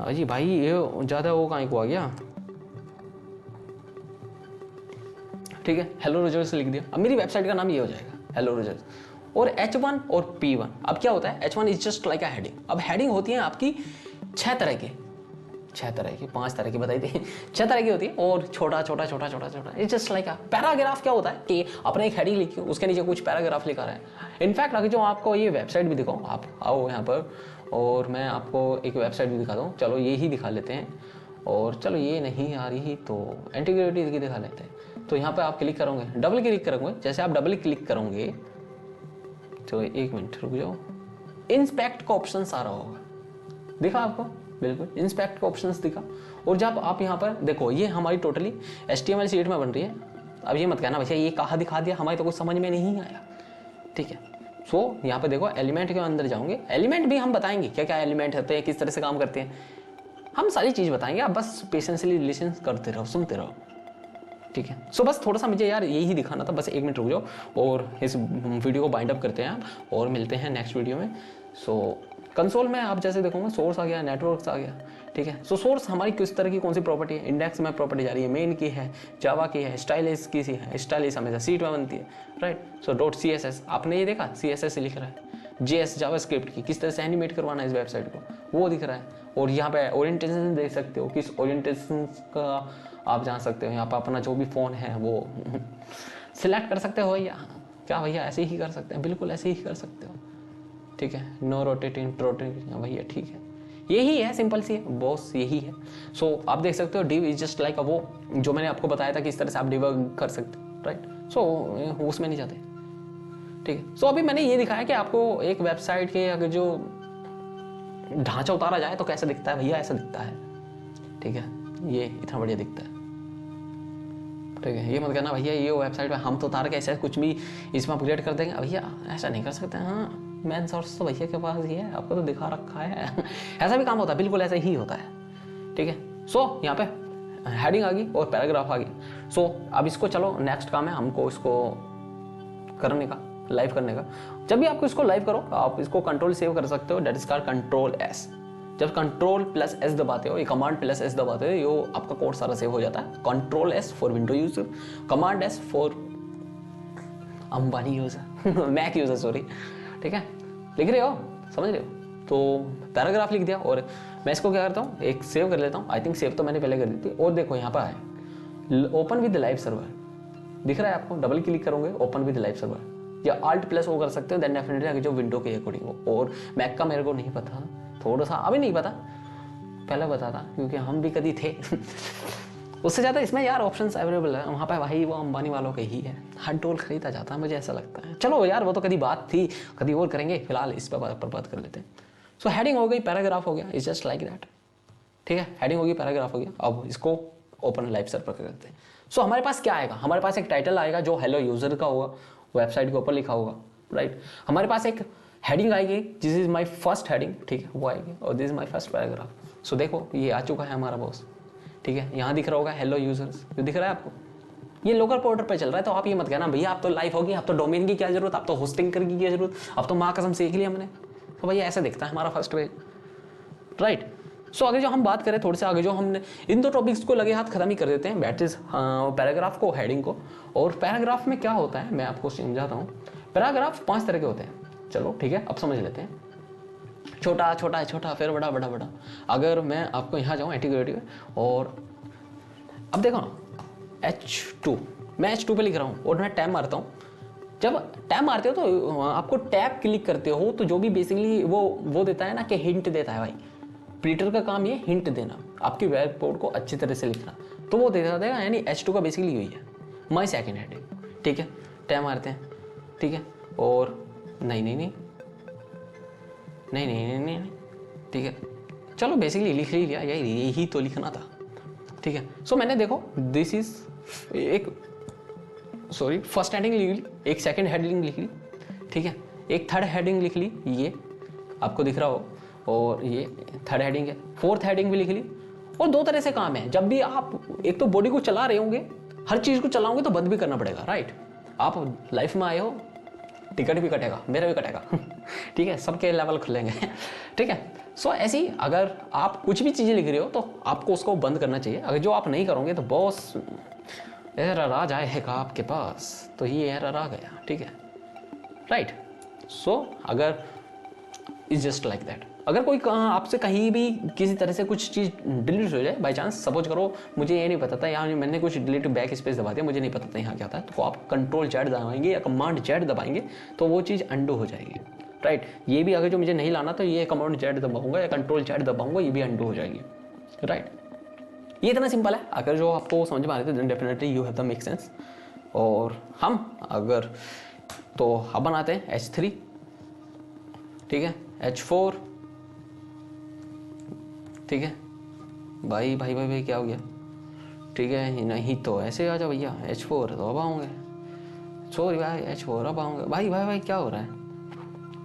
[SPEAKER 1] जी भाई ये ज़्यादा वो कहाँ को आ गया, ठीक है, हेलो रोजर्स से लिख दिया। अब मेरी वेबसाइट का नाम ये हो जाएगा हेलो रोजर्स। और H1 और P1, अब क्या होता है, H1 is just like a heading. अब हेडिंग होती है आपकी 5 तरह की बताई थी 6 तरह की होती है और छोटा is just like a paragraph. क्या होता है कि आपने एक हेडिंग लिखी, उसके नीचे कुछ पैराग्राफ लिखा रहा है। इनफैक्ट अगर जो आपको ये वेबसाइट भी दिखाऊँ, आप आओ यहाँ पर और मैं आपको एक वेबसाइट भी दिखा दूँ, चलो ये ही दिखा लेते हैं। और चलो ये नहीं आ रही तो इंटीग्रिटी की दिखा लेते हैं। तो यहाँ पे आप क्लिक करोगे, डबल क्लिक करोगे, जैसे आप डबल क्लिक करोगे तो 1 मिनट रुक जाओ, इंस्पेक्ट का ऑप्शन आ रहा होगा, दिखा आपको, बिल्कुल इंस्पेक्ट का ऑप्शन दिखा। और जब आप यहाँ पर देखो ये हमारी टोटली HTML शीट में बन रही है। अब ये मत कहना भैया ये कहाँ दिखा दिया, हमारे तो कुछ समझ में नहीं आया, ठीक है। सो यहाँ पे देखो एलिमेंट के अंदर जाओगे, एलिमेंट भी हम बताएंगे क्या क्या एलिमेंट होते हैं, किस तरह से काम करते हैं, हम सारी चीज़ बताएंगे। आप बस पेशेंसली लिसन करते रहो, सुनते रहो, ठीक है। सो बस थोड़ा सा मुझे यार यही दिखाना था, बस 1 मिनट रुक जाओ और इस वीडियो को बाइंड अप करते हैं आप और मिलते हैं नेक्स्ट वीडियो में। सो कंसोल में आप जैसे देखोगे सोर्स आ गया, नेटवर्क्स आ गया, ठीक है। सो सोर्स हमारी किस तरह की कौन सी प्रॉपर्टी है, इंडेक्स में प्रॉपर्टी जा रही है, मेन की है, जावा की है, स्टाइलिश की सी है, स्टाइलिश हमेशा सीट में बनती है, राइट। सो .css आपने ये देखा CSS लिख रहा है, JS जावास्क्रिप्ट की किस तरह से एनिमेट करवाना है इस वेबसाइट को वो दिख रहा है। और यहाँ पे ओरिएंटेशन देख सकते हो, किस ओरिएंटेशन का आप जान सकते हो। यहाँ पर अपना जो भी फ़ोन है वो सिलेक्ट कर सकते हो भैया, क्या भैया ऐसे ही कर सकते हैं, बिल्कुल ऐसे ही कर सकते हो, ठीक है। नो रोटेटिंग भैया, ठीक है। यही है, सिंपल सी है बॉस, यही है। सो आप देख सकते हो div इज जस्ट लाइक वो जो मैंने आपको बताया था कि इस तरह से आप डिबग कर सकते हो, राइट। सो उसमें नहीं जाते, ठीक है। सो अभी मैंने ये दिखाया कि आपको एक वेबसाइट के अगर जो ढांचा उतारा जाए तो कैसा दिखता है भैया, ऐसा दिखता है, ठीक है। ये इतना बढ़िया दिखता है, ठीक है। ये मत कहना भैया ये वेबसाइट पे हम तो उतार के ऐसे कुछ भी इसमें अपग्रेड कर देंगे, भैया ऐसा नहीं कर सकते। हाँ, मेन सोर्स तो भैया के पास ही है, आपको तो दिखा रखा है। ऐसा भी काम होता है, बिल्कुल ऐसा ही होता है, ठीक है। सो यहाँ पे हेडिंग आ गई और पैराग्राफ आ गई। सो अब इसको चलो नेक्स्ट काम है हमको इसको करने का, लाइव करने का। जब भी आपको इसको लाइव करो आप इसको कंट्रोल सेव कर सकते हो, that is called control S. जब कंट्रोल प्लस एस दबाते हो, ये कमांड प्लस एस दबाते हो, ये आपका कोड सारा सेव हो जाता है। Control S for window user, command S for Ambani user, Mac user sorry, ठीक है। लिख रहे हो, समझ रहे हो। तो पैराग्राफ लिख दिया और मैं इसको क्या करता हूँ, एक सेव कर लेता हूँ। आई थिंक सेव तो मैंने पहले कर दी थी। और देखो यहाँ पर आए ओपन विद लाइव सर्वर, दिख रहा है आपको, डबल क्लिक करोगे ओपन विद लाइव सर्वर, या अल्ट प्लस वो कर सकते हो, देन डेफिनेटली आगे जो विंडो के अकॉर्डिंग हो। और मैक का मेरे को नहीं पता, थोड़ा सा अभी नहीं पता, पहले पता था क्योंकि हम भी कभी थे। उससे ज़्यादा इसमें यार ऑप्शंस अवेलेबल है वहाँ पे, भाई वो अंबानी वालों के ही है, हर टोल खरीदा जाता है, मुझे ऐसा लगता है। चलो यार वो तो कभी बात थी, कभी और करेंगे, फिलहाल इस पर बात कर लेते हैं। सो हेडिंग हो गई, पैराग्राफ हो गया, इट्स जस्ट लाइक दैट, ठीक है। हेडिंग हो गई, पैराग्राफ हो गया। अब इसको ओपन लाइव सर्वर पर करते हैं। सो हमारे पास क्या आएगा, हमारे पास एक टाइटल आएगा जो हेलो यूजर का होगा, वेबसाइट के ऊपर लिखा होगा, राइट। हमारे पास एक हेडिंग आएगी, this is my first heading, ठीक है, वो आएगी, और this is my first paragraph. So देखो ये आ चुका है हमारा बॉस, ठीक है। यहाँ दिख रहा होगा हेलो यूजर्स, जो दिख रहा है आपको, ये लोकल पोर्टल पे चल रहा है। तो आप ये मत कहना भैया आप तो लाइव होगी, आप तो डोमेन की क्या जरूरत, आप तो होस्टिंग करने की क्या जरूरत, अब तो माँ कसम सीख ली हमने। तो भैया ऐसा दिखता है हमारा फर्स्ट पेज, राइट। सो आगे जो हम बात करें, थोड़े से आगे जो हमने इन दो टॉपिक्स को लगे हाथ खत्म ही कर देते हैं, दैट इज पैराग्राफ को, हेडिंग को। और पैराग्राफ में क्या होता है मैं आपको समझाता हूँ। पैराग्राफ 5 तरह के होते हैं, चलो ठीक है, अब समझ लेते हैं। छोटा छोटा है, छोटा फिर बड़ा, बड़ा बड़ा। अगर मैं आपको यहाँ जाऊँ एंटीग्रेटिव और अब देखो ना H2, मैं H2 पे लिख रहा हूँ और मैं टैब मारता हूँ। जब टैब मारते हो तो आपको टैब क्लिक करते हो तो जो भी बेसिकली वो देता है ना कि हिंट देता है भाई, प्रिंटर का काम ये हिंट देना, आपकी वेब कोड को अच्छी तरह से लिखना, तो वो देता देगा। यानी H2 का बेसिकली यही है, माई सेकेंड हेडिंग, ठीक है। टैब मारते हैं, ठीक है। और नहीं, ठीक है, चलो बेसिकली लिख लिया, यही तो लिखना था, ठीक है। सो मैंने देखो दिस इज एक फर्स्ट हेडिंग लिख ली, एक सेकंड हेडिंग लिख ली, ठीक है, एक थर्ड हेडिंग लिख ली, ये आपको दिख रहा हो, और ये थर्ड हेडिंग है, फोर्थ हेडिंग भी लिख ली। और 2 तरह से काम है, जब भी आप एक तो बॉडी को चला रहे होंगे, हर चीज को चलाओगे तो बंद भी करना पड़ेगा, राइट। आप लाइफ में आए हो, टिकट भी कटेगा, मेरा भी कटेगा, ठीक है, सबके लेवल खुलेंगे, ठीक है। सो ऐसे ही अगर आप कुछ भी चीज़ें लिख रहे हो तो आपको उसको बंद करना चाहिए। अगर जो आप नहीं करोगे तो बॉस एरर आ जाएगा आपके पास, तो ये एरर आ गया, ठीक है, राइट। सो अगर इज जस्ट लाइक दैट, अगर कोई आपसे कहीं भी किसी तरह से कुछ चीज़ डिलीट हो जाए बाई चांस, सपोज करो मुझे ये नहीं पता था यहाँ मैंने कुछ डिलीट बैक स्पेस दबा दिया, मुझे नहीं पता था यहाँ क्या था, तो आप कंट्रोल Z दबाएंगे या कमांड Z दबाएंगे तो वो चीज़ अंडू हो जाएगी, राइट। ये भी अगर जो मुझे नहीं लाना तो ये कमांड Z दबाऊंगा या कंट्रोल Z दबाऊंगा, ये भी अंडू हो जाएगी, राइट। ये इतना सिंपल है। अगर जो आपको समझ में आ रहे थे definitely you have the make sense. और हम अगर तो अब बनाते हैं H3, ठीक है, H4, ठीक है। भाई क्या हो गया, ठीक है, नहीं तो ऐसे आ जाओ भैया, H4 तो अब आऊँगे, सॉरी भाई H4 अब आऊँगे, भाई क्या हो रहा है,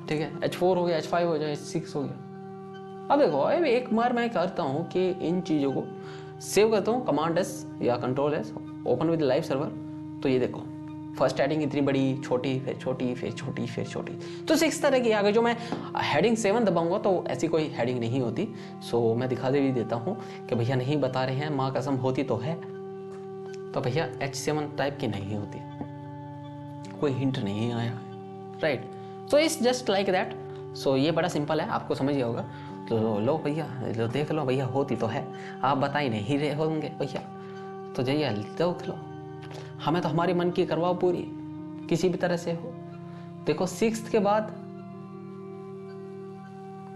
[SPEAKER 1] ठीक है। H4 हो गया, H5 हो जाए, H6 हो गया। अब देखो अब एक बार मैं करता हूँ कि इन चीज़ों को सेव करता हूँ, कमांड S या control S, open with live server. तो ये देखो फर्स्ट हेडिंग इतनी बड़ी, छोटी, फिर छोटी, फिर छोटी, फिर छोटी, तो 6 तरह की। अगर जो मैं हेडिंग 7 दबाऊंगा तो ऐसी कोई हेडिंग नहीं होती। सो मैं दिखा दे भी देता हूँ कि भैया नहीं बता रहे हैं, माँ कसम होती तो है, तो भैया H7 टाइप की नहीं होती, कोई हिंट नहीं आया, right. So it's just like that. So ये बड़ा सिंपल है, आपको समझ गया होगा। तो लो भैया, लो देख लो भैया, होती तो है, आप बता ही नहीं रहे होंगे भैया, तो जाइए देख लो, हमें तो हमारे मन की करवाओ पूरी, किसी भी तरह से हो। देखो 6th के बाद,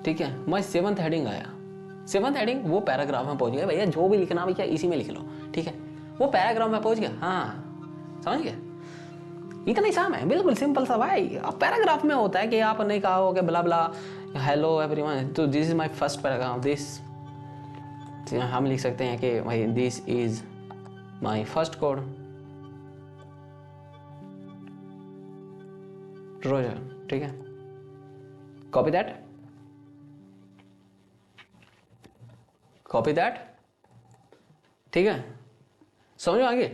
[SPEAKER 1] ठीक है, मैं 7th हेडिंग आया, 7th हेडिंग वो पैराग्राफ में पहुंच गया भैया, जो भी लिखना भैया इसी में लिख लो, ठीक है, वो पैराग्राफ में पहुंच गया। हाँ समझ गए, इतना ही काम है, बिल्कुल सिंपल सा भाई। अब पैराग्राफ में होता है कि आपने कहा हो कि ब्ला ब्ला हेलो एवरीवन, तो this is my first paragraph, this हम लिख सकते हैं कि भाई this is my first code Roger, ठीक है, कॉपी दैट, ठीक है, समझ में आ गए।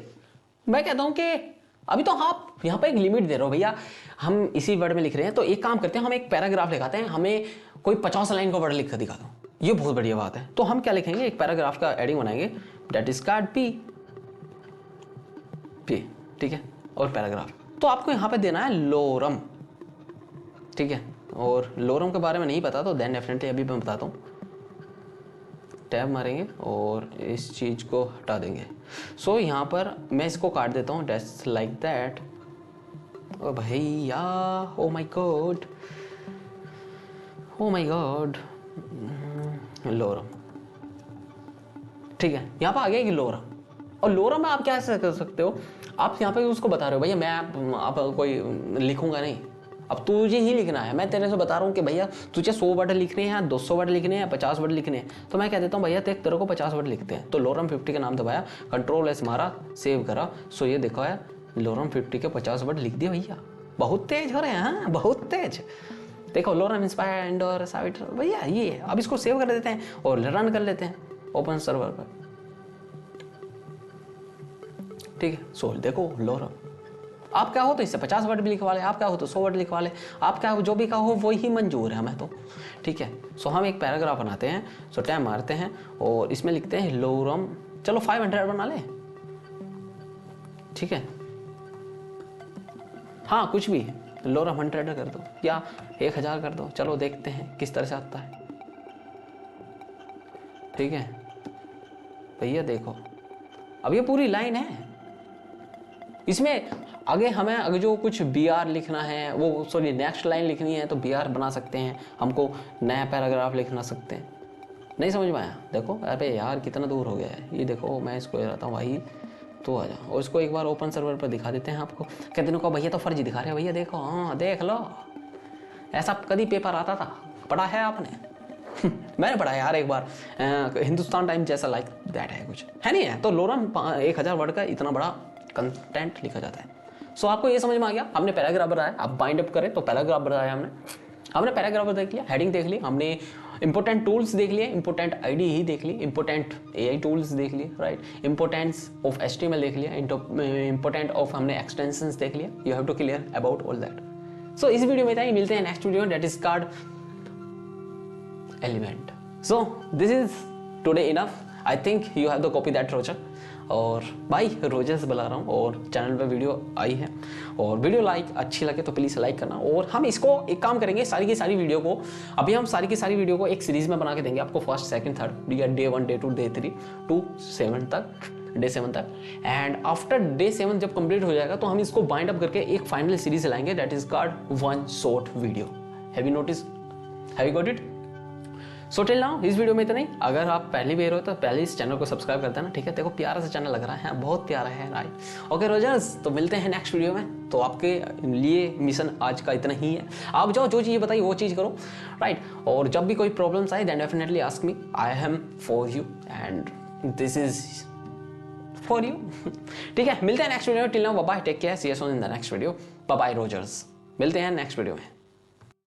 [SPEAKER 1] मैं कहता हूं कि अभी तो आप यहाँ पे एक लिमिट दे रहे हो भैया, हम इसी वर्ड में लिख रहे हैं, तो एक काम करते हैं, हम एक पैराग्राफ लिखाते हैं, हमें कोई 50 लाइन का वर्ड लिख कर दिखा दो, ये बहुत बढ़िया बात है। तो हम क्या लिखेंगे, एक पैराग्राफ का एडिंग बनाएंगे, दैट इज कार्ड पी, ठीक है, और पैराग्राफ। तो आपको यहाँ पे देना है लोरम, ठीक है, और लोरम के बारे में नहीं पता तो देन डेफिनेटली अभी मैं बताता हूँ। टैब मारेंगे और इस चीज़ को हटा देंगे। सो यहाँ पर मैं इसको काट देता हूँ, जस्ट लाइक दैट। ओ भैया, oh my God, oh my God, lorem, ठीक है, यहाँ पर आ गया कि लोरम। और लोरम में आप क्या कर सकते हो, आप यहाँ पे उसको बता रहे हो भैया मैं आप कोई लिखूंगा नहीं, अब तुझे ही लिखना है। मैं तेरे से बता रहा हूँ कि भैया तुझे 100 वर्ड लिखने हैं, 200 वर्ड लिखने हैं, 50 वर्ड लिखने हैं, तो मैं कह देता हूँ भैया तेरे को 50 वर्ड लिखते हैं। तो लोरम 50 का नाम दबाया, कंट्रोल-S मारा, सेव करा, सो ये देखो है लोरम 50 के 50 वर्ड लिख दिए भैया। बहुत तेज हो रहे हैं, हाँ बहुत तेज। देखो लोरम इंस्पायर्ड और साइट भैया ये। अब इसको सेव कर देते हैं और रन कर लेते हैं ओपन सर्वर पर, ठीक है। सो देखो लोरम, आप क्या हो तो इससे 50 वर्ड भी लिखवा ले, आप क्या हो तो 100 वर्ड लिखवा ले, आप क्या हो जो भी कहो वही मंजूर है हमें तो, ठीक है। सो हम एक पैराग्राफ बनाते हैं, सो टैब मारते हैं और इसमें लिखते हैं लोरम, चलो 500 बना ले, ठीक है, हाँ कुछ भी, लोरम 100 कर दो या 1000 कर दो, चलो देखते हैं किस तरह से आता है, ठीक है भैया। देखो अब ये पूरी लाइन है, इसमें आगे हमें अगर जो कुछ BR लिखना है, वो सॉरी नेक्स्ट लाइन लिखनी है तो BR बना सकते हैं, हमको नया पैराग्राफ लिखना सकते हैं। नहीं समझ में आया, देखो अरे यार कितना दूर हो गया है ये, देखो मैं इसको रहता हूँ भाई, तो आ जाओ और इसको एक बार ओपन सर्वर पर दिखा देते हैं आपको। कहते हैं भैया तो फर्जी दिखा रहे हैं भैया, देखो हाँ देख लो, ऐसा कभी पेपर आता था, पढ़ा है आपने मैंने पढ़ा यार एक बार, हिंदुस्तान टाइम जैसा लाइक दैट है कुछ, है नहीं है। तो लोरम 1000 वर्ड का इतना बड़ा कंटेंट लिखा जाता है। सो आपको ये समझ में आ गया, हमने पैराग्राफ बनाया, आप बाइंड अप करें तो पैराग्राफ बनाया हमने पैराग्राफ देख लिया, हेडिंग देख ली, हमने इंपोर्टेंट टूल्स देख लिए, इंपोर्टेंट आईडी ही देख ली, इंपोर्टेंट AI टूल्स देख लिए, राइट, इंपोर्टेंस ऑफ HTML देख लिया, इंपोर्टेंट ऑफ हमने एक्सटेंशंस देख लिया। You have to clear about all that. So इस वीडियो में था, मिलते हैं next video, that is card element. So this is today enough, I think you have the copy that Roger, और भाई रोजर से बुला रहा हूँ, और चैनल पे वीडियो आई है और वीडियो अच्छी लगे तो प्लीज़ लाइक करना। और हम इसको एक काम करेंगे, सारी की सारी वीडियो को अभी हम सारी की सारी वीडियो को एक सीरीज में बना के देंगे आपको, फर्स्ट सेकंड थर्ड या डे 1 डे 2 डे 3 टू 7 तक, डे 7 तक। एंड आफ्टर डे 7 जब कंप्लीट हो जाएगा तो हम इसको बाइंड अप करके एक फाइनल सीरीज लाएंगे, that is called 1 short video. Have you notice, have you got it? So till now इस वीडियो में इतना ही। अगर आप पहली बार हो तो पहले इस चैनल को सब्सक्राइब कर देना, ठीक है। देखो प्यारा सा चैनल लग रहा है, बहुत प्यारा है, राइट। ओके रोजर्स, तो मिलते हैं नेक्स्ट वीडियो में। तो आपके लिए मिशन आज का इतना ही है, आप जाओ जो चीज़ बताइए वो चीज़ करो, राइट। और जब भी कोई प्रॉब्लम्स आए then definitely ask me, I am for you and this is for you ठीक है। मिलते हैं नेक्स्ट वीडियो में, till now bye bye, take care, see you soon in the next video, bye bye Rogers, मिलते हैं next video में।